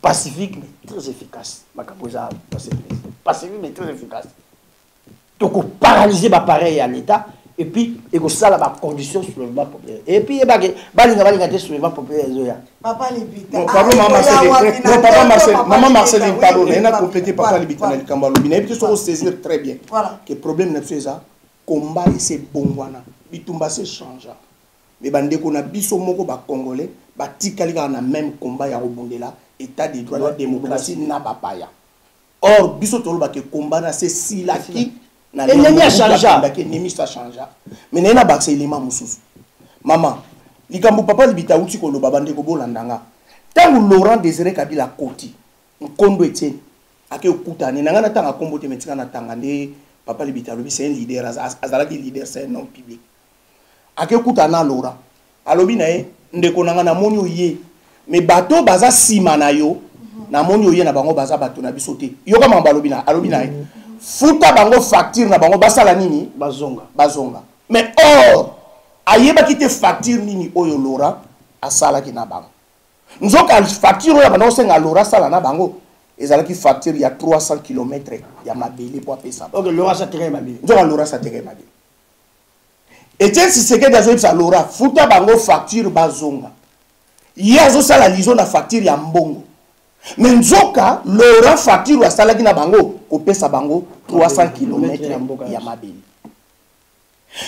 Pacifique mais très efficace. Ma kapoza pacifique mais très efficace. Donc paralyser ba pareil à l'état. Et puis, il y a la condition sur le mouvement populaire. Et puis, il y a des sur le mouvement populaire. Papa Libita. Non, maman Marceline, pardon, elle a complété Papa Libita dans le Kambalo. Il faut se saisir très bien. Voilà. Que le problème n'est pas ça. Combat, c'est bon. Bitumba, c'est changeant. Mais bande qu'on a biso moko ba Congolais, ba tikali na même combat ya Robondela, état de droit, la démocratie n'a pas paya. Or, biso tolo que combat c'est silaki. L'ennemi a changé. L'ennemi a changé. Mais il y a un élément moussous. Maman, il y a un papa qui a dit que le baba ndeko bolandanga. Tant que Laurent Désiré Kabila Koti, un kondo etienne, ake okuta ni nanga natanga kombo te metika natanga ne papa libita lobi c'est un leader azala ki leader c'est un homme public. Ake okuta na Laurent. Alobi na ye ndeko nanga na moni oye. Mais bateau baza sima na yo, na moni oye na bango baza bateau na bisote. Yo kama alobi na ye. Futa bango facture na bango basala nini bazonga mais or ayeba kite facture nini oyo Laura asala ki na bango nzoka facture oyo bana osenga Laura sala na bango ezala ki facture ya 300 km ya mabele po apesa OK Laura sa terrain mabele nzoka Laura sa terrain mabele et tiens si c'est que dazo sa Laura futa bango facture bazonga yazo sala lizo na facture ya mbongo. Mais nzoka Laurent facture à salaki na bango kopesa bango 300 km ya mabeli.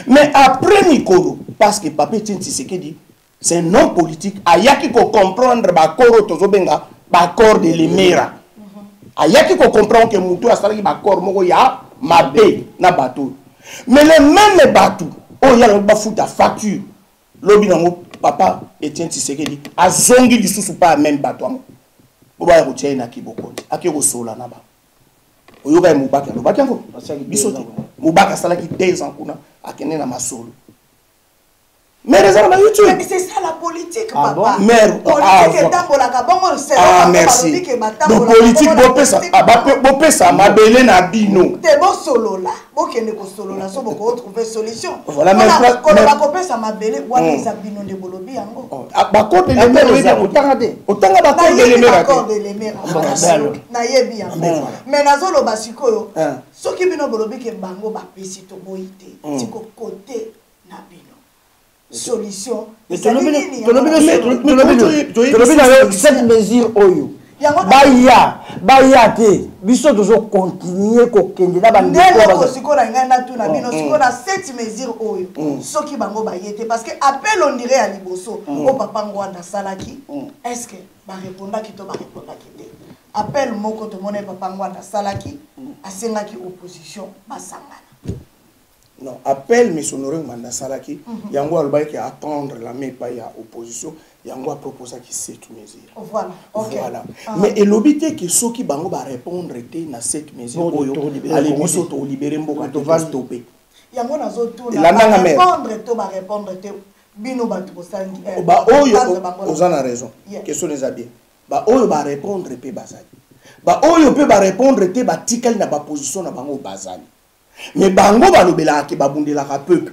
Mais après Nikolo parce que Papa Etienne Tshisekedi c'est un homme politique ayaki ko comprendre ba koro tozobenga ba corps de Lemera. Ayaki ko comprendre que mutu asalaki ba corps moko ya mabe na bateau. Mais les mêmes bateau o ya ba futa facture lobi nango Papa Etienne Tshisekedi azongi lisusu pa même bateau. Oba ko tshena ki bokondi akiko sola na ba oyoka mubaka lobaki yango bisote mubaka salaki 2 ans kuna akene na masolo mais les gens na YouTube mais c'est ça la politique papa mère politique tambola ka bongo c'est merci donc politique bopesa mabele na bino te bo solola bokende ko solola so boko trouver solution voilà mais ko ba kopesa mabele wana za bino de bolobi yango ba code de mère otanga ba code de mère na yebi yango mais nazolo basikoyo soki bino bolobi ke bango ba pesi to boite tiko côté na bino solution cette mesure oyo baya te biso tozo continuer ko kende na bande ko sikola ngana tu na bino sikola cette mesure oyo soki bango bayete parce que appel on dirait à liboso o papa ngwanda salaki est-ce que ba répondra ki to ba répondra ki te appel moko to mona papa ngwanda salaki asengaki opposition basangana. Non, appel mais sonoré manda salaki yango alba ki attendre la main pas ya opposition yango a proposé qui 7 mesures. Voilà. OK. Voilà. Mais et l'obité que ceux qui bango va répondre était na 7 mesures allez biso to libérer mboka to va stopper. Yango nazo to na répondre to ba répondre te bino ba to sangi. Ba oyo ozana raison. Question les bien. Ba oyo ba répondre pe bazali. Ba oyo pe ba répondre te ba tikali na ba position na bango bazali. Mais bango ba lobela ki ba bundela ka peuple.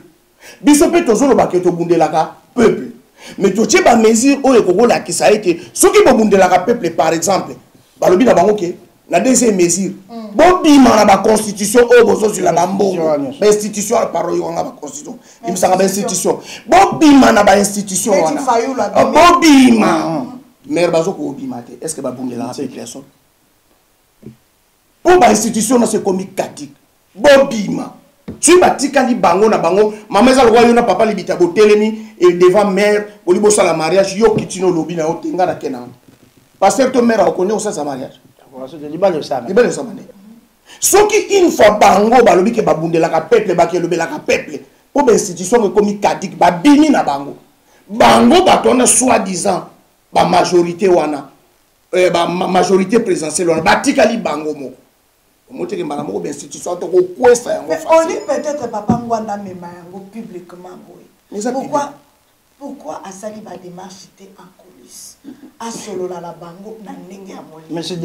Biso pe tozolo ba ke to bundela ka peuple. Mais tu sais ba mesure oyo ko la ki ça été ceux qui ba bundela ka peuple par exemple ba lobi na bango ke na deuxième mesure bon bima na ba constitution oyo bozo sur la bambo ba institution par oyo nga ba constitution il me sanga ba institution bon bima na ba institution wana bon bima mais bazo ko bima te est-ce que ba bundela ka peuple son pour ba institution na c'est comme katik bon bima tu batikali bango na bango mameza lwa yo na papa libita botelemi et devant mère bolibo sala mariage yo kitino lobi na otenga na kena pasteur to mère okonyo sa mariage libale ça soki une fois bango balobi ke babundela ka peuple ba ke lobela ka peuple pour ba institution ko mi kadik ba bini na bango batona soi-disant ba majorité wana ba majorité présidentielle wana batikali bango mo on dit peut-être papa Ngwanda mema yango publiquement pourquoi asali ba démarche en coulisses a solo la bango na ndenge ya moli mais c'est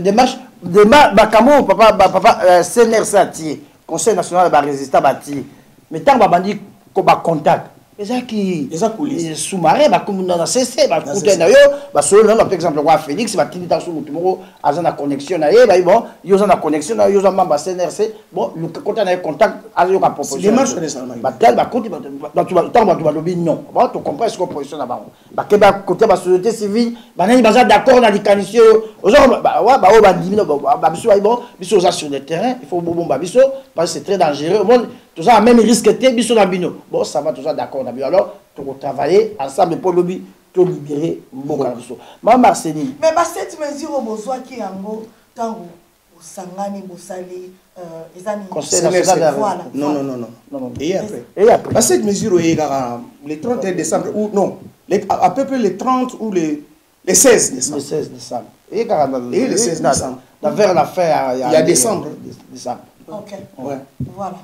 démarche bakamo papa CNRC ati Conseil national de résistance bati mais tant ba bandi ko ba contact ezaki sous-marin comme dans CC ba couteau na yo ba solo par exemple roi Félix ba tindi taso mutu moko azana connexion na ye ba bon yo za na connexion na yo za mamba CNRC bon le côté na contact azo ka proposition démarche récemment ba tel ba côté ba tu ba lobi non ba tu comprends ce que position na bango ba ke ba côté ba société civile ba nani ba za d'accord na likanisi ozo ba wa ba o ba dimino ba biso ba bon biso za sur le terrain il faut bon ba biso parce que c'est très dangereux bon tout ça même risque té biso na bino bon ça va tout ça d'accord. Alors, tu vas travailler ensemble pour libérer Mboka. Maman Marceline. Mais cette mesure au besoin qui est en gros, tant au Sangani, Boussali, Conseil national. Non. Et après. Cette mesure est le 31 décembre, ou non, à peu près le 30 ou le 16 décembre. Le 16 décembre. Et le 16 décembre. Vers la fin, il y a décembre. Ok. Ouais. Voilà.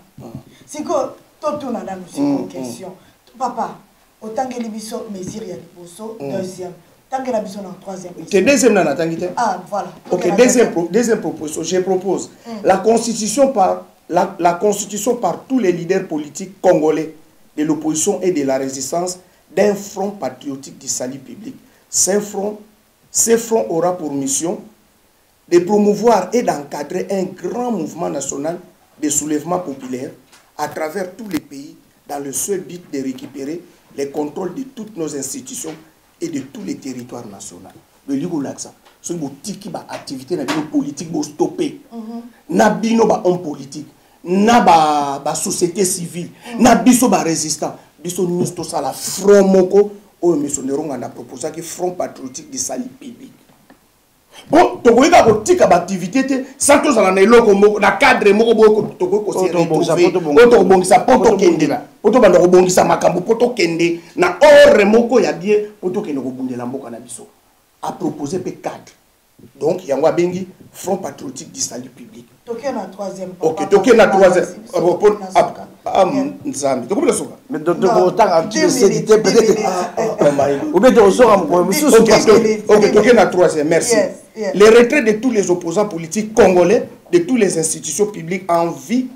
C'est quoi, tout on a dans une question. Papa, autant que les bisous mesures y a des deuxième, tant que la bisou en troisième. C'est deuxième nana tangité. Ah voilà. Ok, deuxième proposition. Je propose la constitution par tous les leaders politiques congolais de l'opposition et de la résistance d'un front patriotique du salut public. Ce front aura pour mission de promouvoir et d'encadrer un grand mouvement national de soulèvement populaire à travers tous les pays, dans le seul but de récupérer les contrôles de toutes nos institutions et de tous les territoires nationaux. Le Ligo Laxa, c'est une activité politique pour stopper. Na bino ba homme politique, na ba société civile, na biso ba résistant, biso nous tout ça la front moko o missionnaire on a proposé que front patriotique du salut public. Bon, tu vois que tu as activité sans que ça n'ait pas na cadre moko boko to ko se retrouver auto bongisa poto kende auto bando bongisa makambo poto kende na ore moko ya bien auto kende ko bundela mboka na biso a proposer pe cadre donc yango bengi front patriotique du salut public toké na troisième OK toké na troisième nzambi to ko soka mais donc autant tu sais peut-être ou bien on sort OK toké na troisième merci. Les retraits de tous les opposants politiques congolais, de toutes les institutions publiques en vue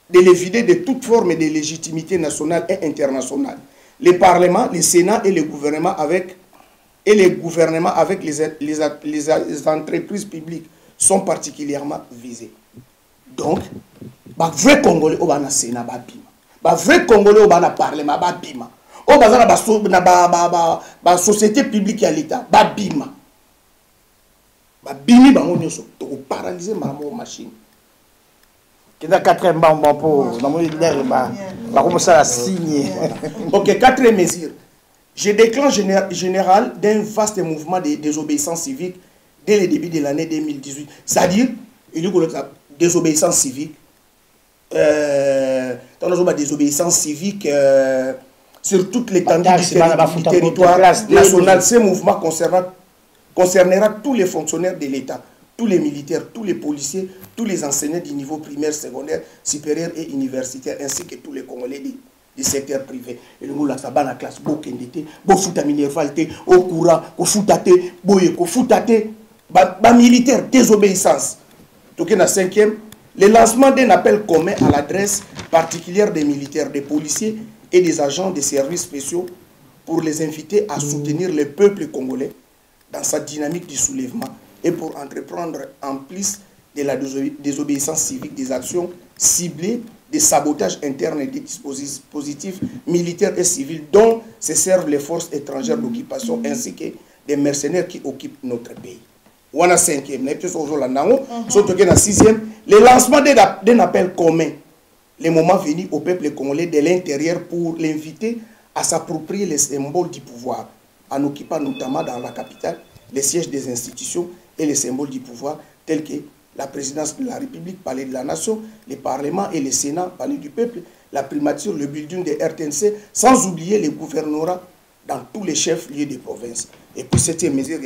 de les vider de toute forme de légitimité nationale et internationale. Les parlements, les sénats et les gouvernements avec les entreprises publiques sont particulièrement visés. Donc, les vrais Congolais au bana sénat babima, les vrais Congolais au bana parlement babima, au bana société publique à l'État babima. Bini bango nyoso to paralyser ma machine. Kina quatrième bamba pour na mo leader ba commencer à signer. OK, quatrième mesure. Je déclenche général d'un vaste mouvement de désobéissance civique dès le début de l'année 2018. C'est-à-dire il y a désobéissance civique dans la désobéissance civique sur toute l'étendue du territoire national. Ce mouvement concernera tous les fonctionnaires de l'État, tous les militaires, tous les policiers, tous les enseignants du niveau primaire, secondaire, supérieur et universitaire, ainsi que tous les Congolais du secteur privé. Et le moula sabana la classe bo kendete, bo futa minervalte, au courant, ko futate, boye ko futate, ba militaire désobéissance. Donc en 5e, le lancement d'un appel commun à l'adresse particulière des militaires, des policiers et des agents des services spéciaux pour les inviter à soutenir le peuple congolais dans sa dynamique du soulèvement et pour entreprendre en plus de la désobéissance civique des actions ciblées, des sabotages internes et des dispositifs militaires et civils dont se servent les forces étrangères d'occupation ainsi que des mercenaires qui occupent notre pays. On a 5e, on a 6e, le lancement d'un appel commun, le moment venu au peuple congolais de l'intérieur pour l'inviter à s'approprier les symboles du pouvoir, en occupant notamment dans la capitale les sièges des institutions et les symboles du pouvoir tels que la présidence de la République, palais de la nation, le Parlement et le Sénat, palais du peuple, la primature, le building de RTNC, sans oublier les gouvernorats dans tous les chefs-lieux des provinces. Et puis, 7e mesure,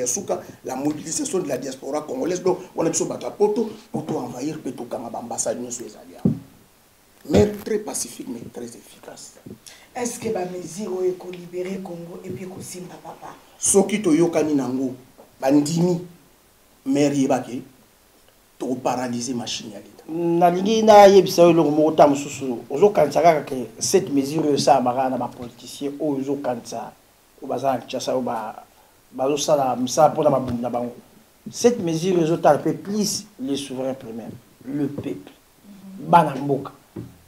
la mobilisation de la diaspora congolaise. Donc, on a besoin de pour envahir tout l'ambassade de mais très pacifique, mais très efficace. Est-ce que la mesure est libérer le Congo et puis qu'on simba papa? Ce qui est yokani nango, bandimi, maire yebake, to paralyser machine ya l'État. Nalingi na yebisa yo lo mota mususu. Ozo kansaka ke cette mesure ça mara na ba politicien ozo kansa. Obaza tchasa oba bazo sala msa pona mabunda bango. Cette mesure ozo talpe plus les souverains primaires, le peuple. Bana mboka.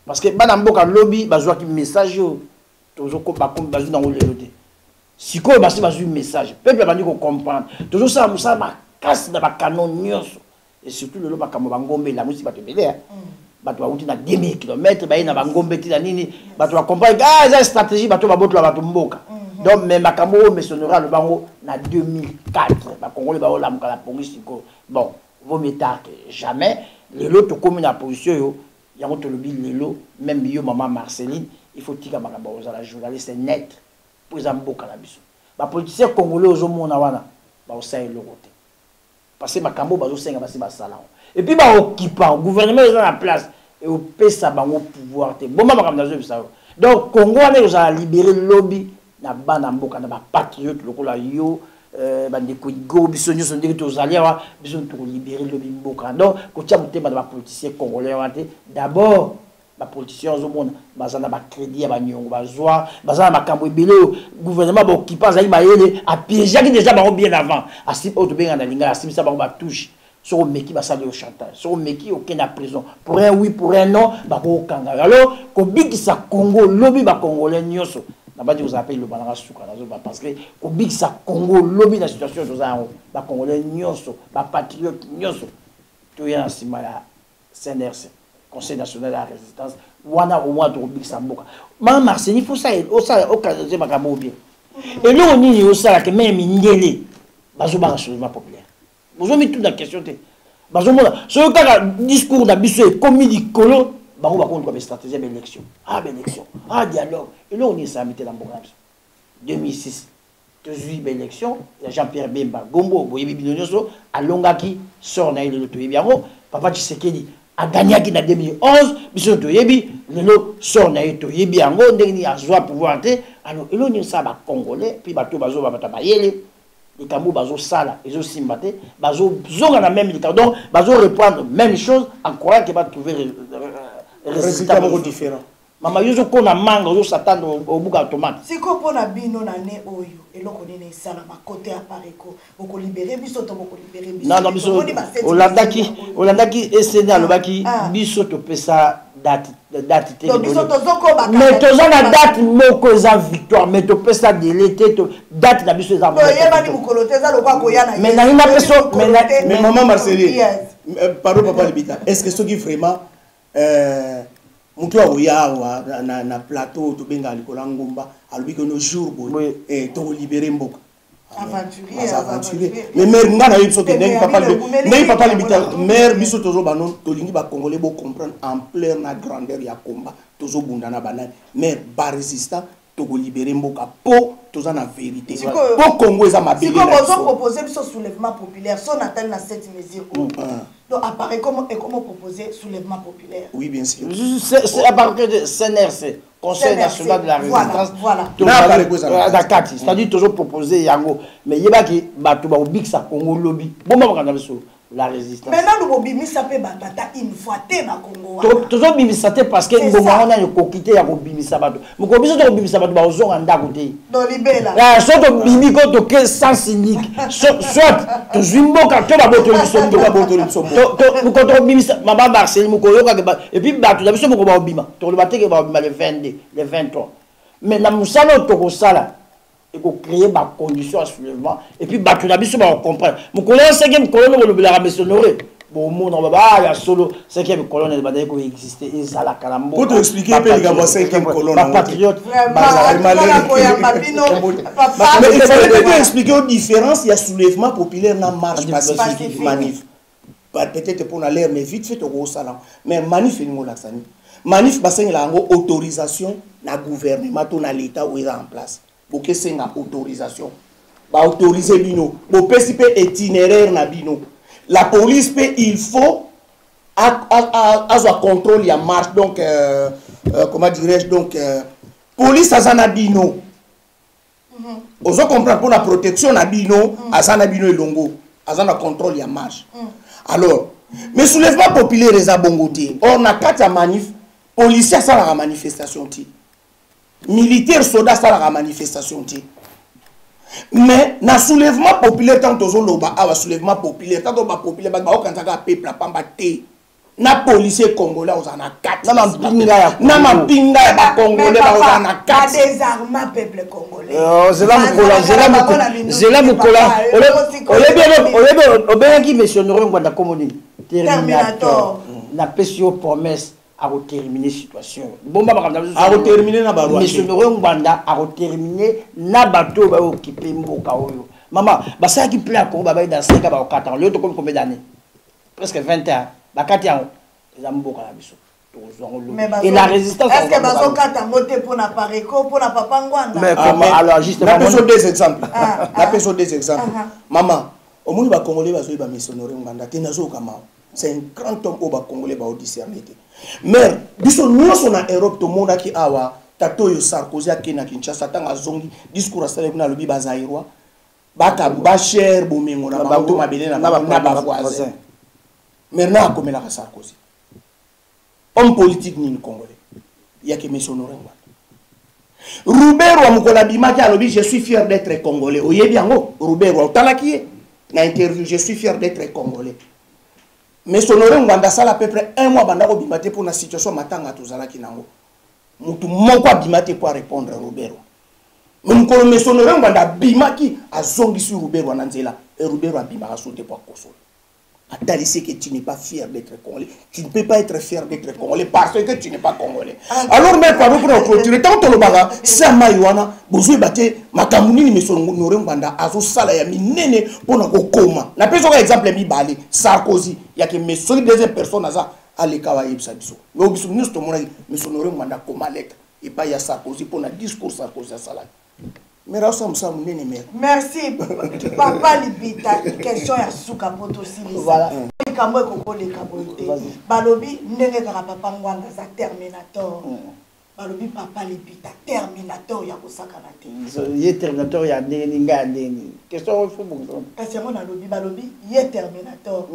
Parce que bana mboka lobby bazwa ki message yo tozo ko ba comme bazu na ngolelo te. Siko basi bazu message. Peuple bandi ko comprendre. Tozo sala musa ba casse na ba canon nyonso. Et surtout le loba kamo bangombe la musique bato belé. Bato ba uti na 2000 km ba ina bangombe ti na nini bato ba comprendre ah ça stratégie bato ba boto la bato mboka. Donc même makambo mais sonora le bango na 2004 ba congolais ba ola mukala police siko. Bon, vaut mieux tard que jamais. Les lots to comme na position yo yango to lobi lelo même yo maman Marceline il faut tika makamba oza la journaliste net pour zamboka na biso. Ba politicien congolais ozo mona wana ba osaye lokote. Parce que makambo bazo senga basi basala. Et puis ba occupant gouvernement est en place et au pesa bango pouvoir te. Bon makambo nazo bisa. Donc Congo wana oza libérer lobby na bana mboka na ba patriote lokola yo bande ko go biso nyo sondé to zalia biso to libérer lobby mboka. Donc ko tia mutema na ba politicien congolais wante d'abord ba politicien zo mona bazana ba crédit ya ba nyongo bazwa bazana makambo ebele gouvernement ba occupant zali mayele a piéger qui déjà ba bien avant asip auto benga na linga asip ça ba touche sur meki ba sali au chantage sur meki aucun na prison pour un oui pour un non ba ko kanga alors ko bikisa Congo lobby ba congolais nyonso na ba vous appelle le banara suka na zo ba parce que ko bikisa Congo lobby na situation zo za ba congolais nyonso ba patriote nyonso to ya nsima ya CNRC Conseil national de la résistance, wana au moins de Rubik Samboka. Maman Marceline, il faut ça, au cas de Macabo bien. Et là, on y est au salaire que même Ndélé, Bazoba soulèvement populaire. Vous avez mis toute la question. Bazoba, sur le cas discours d'Abissé, comme il dit Colo, Baroba contre la stratégie d'élection. Ah, élection. Ah, dialogue. Et là, on y est samedi dans le programme. 2006. 18 élections, il y a Jean-Pierre Bemba, Gombo, Boyebi Bidonioso, Alongaki, sort na ile to yebiango, Papa Tshisekedi a gagné en 2011, biso to yebi, lelo sort na to yebiango ndeni azwa pouvoir te, alors elo ni ça ba congolais, puis bato bazo ba bayele, les kambo bazo sala, ezo simbate, bazo zonga na même cas, donc bazo reprendre même chose en croyant que va trouver résultat différent. Mama yozo kona manga ozo s'attendre au buka tomate. Si ko pona bino na ne oyo eloko nene sala ma côté apareko boko libérer biso to boko libérer biso. Non biso olandaki SNA lobaki biso to pesa date te. Donc biso to zoko ba. Mais to zana date moko za victoire mais to pesa délai te to date na biso za. To yeba ni mukolo te za lokwa ko yana. Mais na ina peso mais maman Marceline. Pardon papa Libita. Est-ce que ce qui vraiment mutua oyawa na plateau to benga likola ngomba alobi que nos jours boy et to libérer mboka aventurier mais mère ngana yebso ke ndenge papa Libita mère biso tozo banon to lingi ba congolais bo comprendre ampleur na grandeur ya combat tozo bunda na banane mère ba résistant to libérer mboka po toza na vérité po Congo eza mabele si comme proposer ce soulèvement populaire son atteint dans cette mesure donc apparaît comment proposer soulèvement populaire. Oui, bien sûr. C'est à partir de CNRC, Conseil national de la résistance. Voilà. C'est-à-dire toujours proposer Yango, mais il y a qui battu au Big Sa Congo lobby. Bon, la résistance. Maintenant, nous bimi ça peut batata une fois té na Congo. Toujours bimi ça parce que nous on a une coquité à bimi ça battu. Nous commençons à bimi ça battu ba ozon anda côté. Dans libéla. Ah, soit bimi ko to que sans cynique. Soit to zwimbo ka to ba boto lisombo ba boto lisombo. To ko bimi ça mama Marcel mu ko yoka et puis battu da biso ko ba bima. To le batte ke ba bima le 22, le 23. Mais na musala to ko sala. Il faut créer des conditions à soulèvement et puis battre la biso on comprend mon colonne 5e colonne le la missionnaire bon monde on va il y a solo 5e colonne elle va dire qu'il existait et ça la calambo pour te expliquer un peu les gars 5e colonne patriote mais il faut bien expliquer aux différences il y a soulèvement populaire na marche pacifique manif peut-être pour aller mais vite fait au salon mais manif ni la sani manif baseng la ngo autorisation na gouvernement to na l'état où il est en place pour que c'est une autorisation. Bah autoriser bino. Pour participer itinéraire na bino. La police peut il faut à contrôle ya marche donc comment dirais-je donc police azana bino. Ozo comprendre pour la protection na bino azana bino elongo azana contrôle ya marche. Alors mais soulèvement populaire les abongoté. Or na kata manif policier ça la manifestation ti. Militaire soldat ça la manifestation mais na soulèvement populaire tant aux loba a soulèvement populaire tant ba populaire ba o kanzaka peuple pamba te na policier congolais aux ana 4 na mapinga ya ba congolais ba aux ana 4 désarmement peuple congolais zela mukola ole bien qui missionnaire ngwanda komoni terminator na pesio promesse à terminer situation bomba à terminer na balwa monsieur Ngwanda a terminer na bateau ba occuper mboka oyo maman basa qui plaît ko ba dans 5 ba 4 ans le to combien d'années presque 20 ans ba 4 ans les mboka la biso et la résistance est-ce que bazo 4 ans moté pour na pareko pour na papa Ngwanda mais comment alors justement la personne des exemples la personne des exemples maman au moins ba congolais bazo ba missionnaire Ngwanda tenazo kama c'est un grand homme au ba congolais ba discerner. Mais biso nyonso na Europe to monde ki awa tatoyo Sarkozy akena Kinshasa tanga zongi discours asale kuna lobi bazairwa baka ba cher bomengo na ba to mabele na ba voisin maintenant akomela ka Sarkozy homme politique ni congolais yake monsieur Norenga Robert wa mukola bimaki alobi je suis fier d'être congolais oyebi yango Robert wa talaki na interview je suis fier d'être congolais. Mais Sonoré Ngwanda sala à peu près 1 mois banda ko bimate pour la situation matanga tozalaki nango. Mutu moko bimate pour répondre Robert. Mais Sonoré Ngwanda bimaki azongi sur Robert na nzela et Robert abimaka sauter pour Kosovo. Atali que tu n'es pas fier d'être congolais. Tu ne peux pas être fier d'être congolais parce que tu n'es pas congolais. Alors mais par exemple pour clôturer tant to lobaga ça maïwana bozo baté makamuni ni meso Sonoré Ngwanda azo sala ya minene pour na kokoma. Na peso ka exemple mi balé Sarkozy ya que meso deuxième personne aza alekawa yebisa biso. Mais obiso nous to mona meso Sonoré Ngwanda koma lettre et pas ya Sarkozy pour na discours Sarkozy sala. Merci papa Libita question ya suka poto silisa voilà kambo ko le kabote balobi ndenge ka papa Ngwanda za terminator balobi papa Libita terminator ya kosaka na te ye terminator ya ndenge nga ndenge question il faut bon kasi mona balobi ye terminator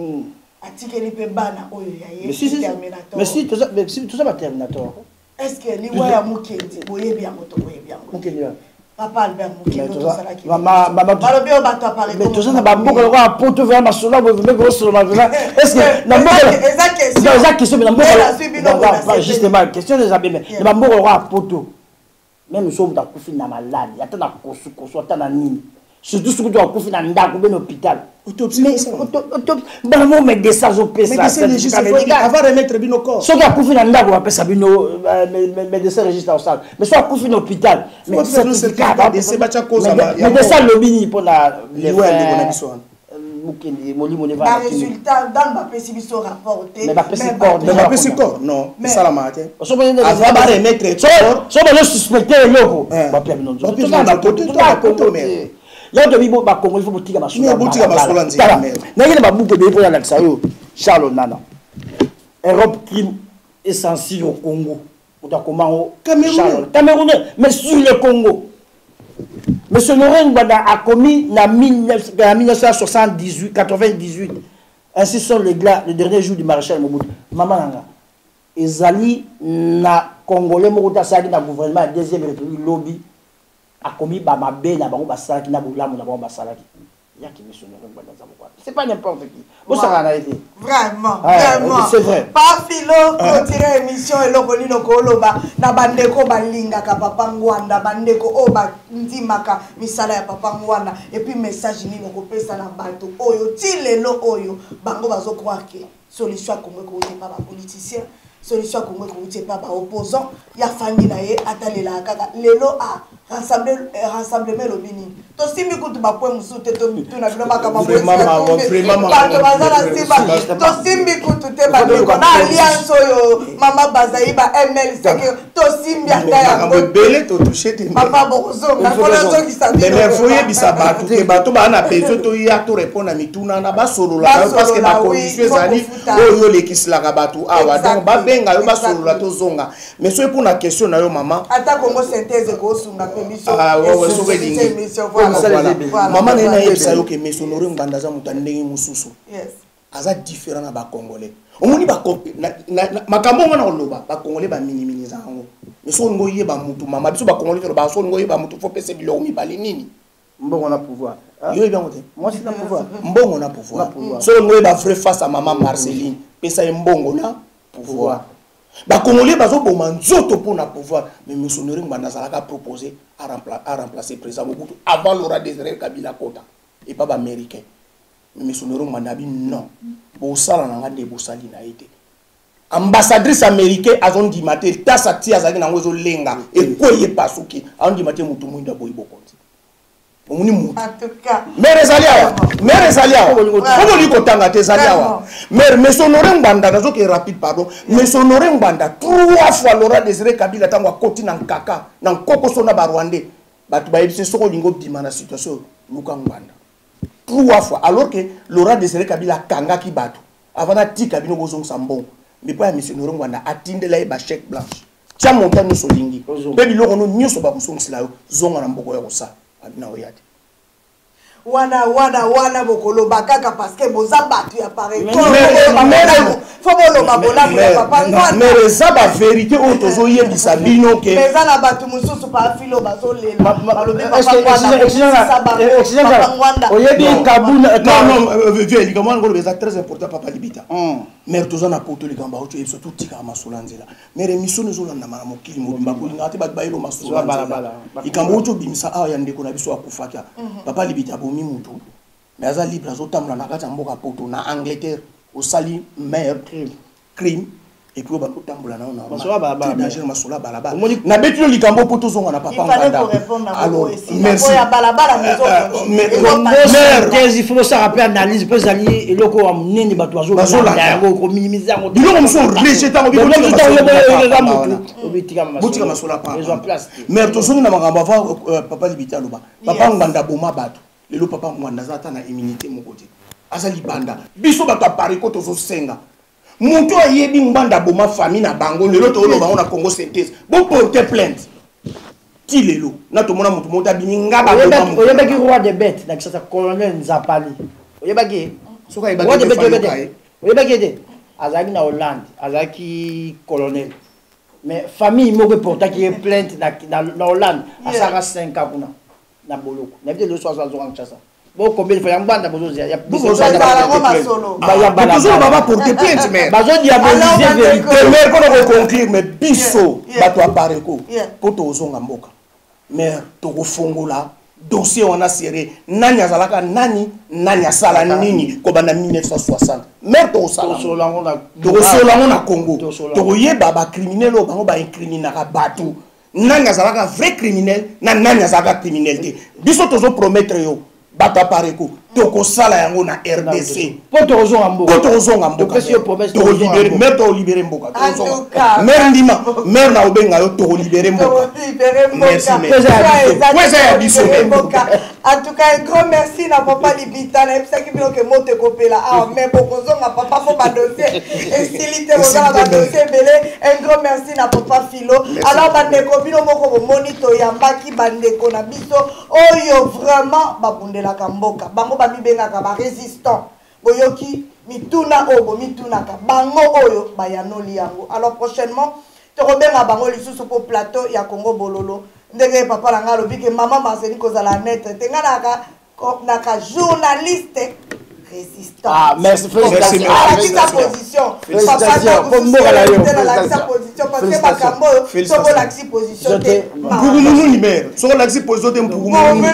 atikeli pe bana oyo ya ye terminator mais si tout ça ba terminator est-ce que li wa ya mukendi boye bien moto boye bien mukendi Papa Albert Moukendo to sala ki. Maman balobi o bato parler. Mais tout ça na ba mboka ko apoto vraiment solo bo me ko solo ma est-ce que na mboka eza question mais na mboka justement question des abîmes na ba mboka ko apoto même so muta kufi na malade ata na kosu ata na nini surtout ce que tu as kufi na ndako ben hôpital autopsie mais bon mais des ça au pesa avant remettre bino corps so ka kufi na ndako pesa bino mais des registres au salle mais so kufi na hôpital mais c'est certificat de ces bacha cause mais des ça lobini pour la liwa ndeko na biso ba résultat dans ma pessimisme rapporté mais ma corps non ça la matin avant ba remettre so ba suspecter loko ba pia non so to na côté ya to bibo ba Congo il faut botika masula nzela na yele ba buko be pour la xayo Charles Nana Europe qui est sensible au Congo comment Camerounais mais sur le Congo. Monsieur Laurent Gbagbo a commis en 1978, ainsi sont les gars, le dernier jour du maréchal Mobutu. Maman Nanga, Ezali na Congolais Mobutu Sali na gouvernement de deuxième république lobby a commis Bamabe na bango basalaki na bulamu na bango basalaki. Il y a qui monsieur Laurent Gbagbo dans c'est pas n'importe qui. Bon ça a été. Vraiment, vraiment. C'est vrai. Pas philo continuer émission et lokoni lokoloba na bandeko balinga ka papa ngwanda bandeko o ba ndimaka misala ya papa ngwanda et puis message ni ko pesa na bato oyo ti lelo oyo bango bazo croire que solution ko ngwe ko pas ba politicien solution ko ngwe ko pas ba opposant ya fangi na ye atalela kaka lelo a rassemblement lobini to simbi kutu ba point musute to mituna bino makama vraiment to simbi kutu te ba ko na alliance oyo mama bazaiba ML seke to simbi ata ya bele to toucher te papa bozo na kola zo ki sa mais foye bisa bato ke bato ba na peso to ya to répondre na mituna na ba solola parce que ma condition ezali oyo lekisila ka bato awa donc ba benga yo ba solola to zonga mais so pour na question na yo maman ata Congo synthèse ko sunga permission maman na yebisa yo ke Monsieur Laurent Gbagbo za mutu ndenge mususu aza différent na ba Congolais omoni ba makambo ngona oloba ba Congolais ba minimiser yango mais so ngo yeba mutu mama biso ba Congolais ba so ngo yeba mutu faut pese bilo mi bali nini mbongo na pouvoir yo yeba ngote moi c'est na pouvoir mbongo na pouvoir so ngo yeba vrai face à maman Marceline pesa mbongo na pouvoir ba Congolais bazo boma nzoto pour na pouvoir mais Monsieur Laurent Gbagbo a proposé à remplacer président Mobutu avant Laurent Désiré Kabila Kota et pas américain mais Monsieur Laurent Gbagbo non bo sala na ngande bo sali na été ambassadrice américaine azon di mater tasa tia zaki na ngozo lenga et koye pasuki on di mater mutu mwinda boy bokonzi omuni mutu en tout cas mais Zalia comment lui kotanga te Zalia mais Monsieur Laurent Gbagbo dazo ke rapide pardon Monsieur Laurent Gbagbo 3 fois Laurent Désiré Kabila tango koti na nkaka na nkoko sona ba Rwandais batu ba yebise soko lingo bima na situation luka Gbagbo 3 fois alors que Laurent Désiré Kabila kanga ki batu avant na tika bino bozong sambon mais pas Monsieur Laurent Gbagbo atinde la ba chèque blanche tia montagne so lingi be biloko no nyoso ba bosong sila yo zonga na mboko ya kosa abina oyati wana bokolo bakaka parce que boza batu ya pareil faut boloba bolamu ya papa ngwana mais ça ba vérité o tozo yebisa bino ke mais za na batu mususu pa filo bazolela balobi papa ngwana oyebi kabuna non vieux likamwana ngolo beza très important papa libita mais tozo na poto likamba ocho et surtout tika masula nzela mais émission ezolanda mara mokili mobimba kolinga te batu bayelo masula nzela likambo ocho bimisa awa ya ndeko na biso akufaka papa libita mutu mais aza libre azotambola na kati ya mboka poto na Angleterre osali meilleur crime et puis bakotambola na ona danger masola balabala na betilo likambo poto zonga na papa nganda alors merci ya balabala mais il faut ça rappeler analyse peut allier et loko wa munene bato azola yango ko minimiser ngo biloko muso rejeter ngo botika masola pa mais tozongi na makambo ava papa libita loba papa nganda boma bato lelo papa Ngwanda zata na immunité mokote azali banda biso bato apariko tozo senga mutu ayebi Ngwanda boma famille na bango lelo to lo bango na Congo synthèse bon porter plainte ti lelo na to mona mutu monta bininga ba oyebaki roi de bête na kisasa colonel Nzapali oyebaki soka ibaki oyebaki de azaki na Hollande azaki colonel mais famille moko porta ki plainte na Hollande asaka 5 ans kuna na boloko na vite le soir ça zora nchasa bon combien fois Ngwanda bozo ya bozo za masolo bozo baba porter plainte mais bazo diaboliser vérité mais kono ko conclure mais biso bato apareko poto ozonga mboka mais to ko fongola dossier wana serré nani azalaka nani asala nini ko bana 1960 mais to sala na Congo to yeba ba criminel bango ba incriminera batu nani azalaka vrai criminel na nani azalaka criminel te biso tozo promettre yo bato apareko tokosala yango na RDC po tozonga mboka maire to libérer mboka maire ndima maire na obenga yo to libérer mboka merci en tout cas un grand merci na papa Libita na epsaki bino ke mote kopela mais bokozonga papa fo ba dossier estilité bozala ba dossier belé un grand merci na papa Philo alors bandeko bino moko bomoni yambaki bandeko na biso oyo vraiment babundelaka mboka bango bamibengaka ba résistant boyoki mituna obo mitunaka bango oyo bayanoli yango alors prochainement tokobenga bango lisusu po plateau ya Congo Bololo ndenge papa na nga lobi ke mama Marceline kozala net tenga naka journaliste résistant. Ah, merci, félicitations. Sa position. Papa sa position parce que Bakambo soko l'axi position te. Pougoumou libère. Soko l'axi position te pougoumou.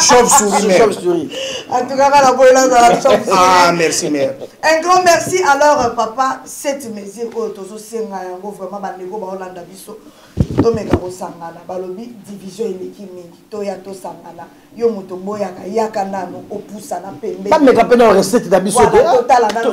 Chauve-souris. En tout cas, la boîte la chauve-souris. Ah, merci mère. Un grand merci alors papa cette mesure otozo senga yango vraiment bandeko ba Holanda biso. Tomeka kosangana balobi division eleki mingi toya tosangana yo moto boyaka yaka nano opusana pembe pas meka pena recette da biso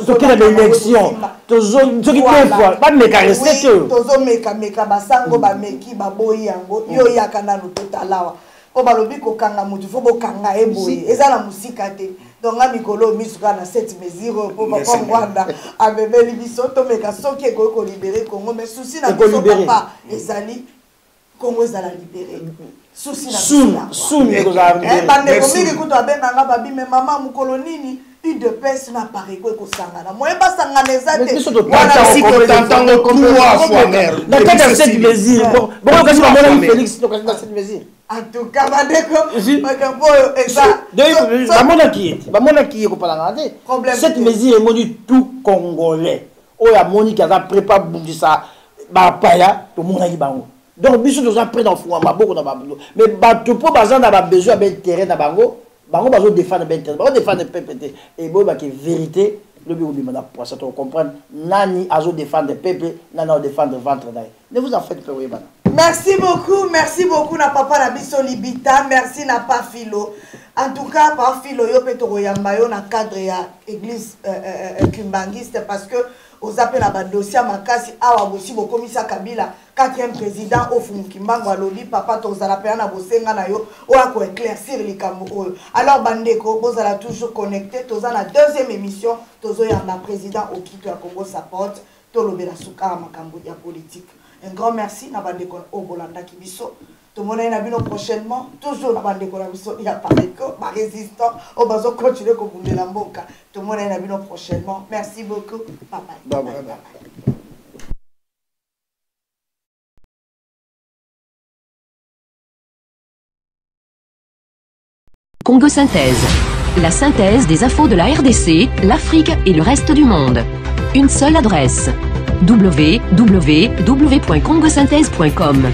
to kina de élection tozo soki fois pas meka recette tozo meka basango ba meki baboyi yango yo yaka nano totalawa po balobi kokanga mutu fo bokanga eboyi ezala musika te donc mikolo misuka na cette mesure pour papa Ngwanda abebeli biso to meka soki eko libérer Congo mais souci na biso papa ezali Congo ezala libérer souci na soon ekozala libérer bande komiki kuto abenganga babi mais mama mukolo nini de pèse na pare ko sangana moye ba sangana ezate wana siko tantango trois fois mère na kata cette mesure bon kasi ba mona Félix to kasi cette mesure en tout cas bandeko makambo eza ba mona ki ko palanga te cette mesure est moni tout congolais oya moni ki a préparé bundisa ba paya to mona ki bango donc biso nous a pris dans fou maboko na bablo mais bato po bazana ba besoin ben terrain na bango bango bazo défendre ben terrain bango défendre peuple et bo ba ki vérité le bureau bi manda pour ça to comprendre nani azo défendre peuple nani azo défendre ventre d'ailleurs ne vous en faites pas oui bana. Merci beaucoup na papa na biso Libita merci na pa Philo en tout cas pa Philo yo petoro yamba yo na cadre ya église kimbangiste parce que aux appels à dossier makasi awa aussi bo komisa Kabila 4e président au Kimbango alobi papa tozala pe na bosenga na yo o ko éclaircir likambo oyo alors bandeko bozala toujours connecté tozana deuxième émission tozo ya na président au kito ya Congo support tolobela suka makambo ya politique un grand merci na bandeko au Bolanda kibiso tout le monde est venu prochainement toujours na bandeko na biso ya pareko ba résistant au bazo continuer ko bundela mboka tout le monde est venu prochainement merci beaucoup bye bye. Congo Synthèse. La synthèse des infos de la RDC, l'Afrique et le reste du monde. Une seule adresse. www.congosynthèse.com.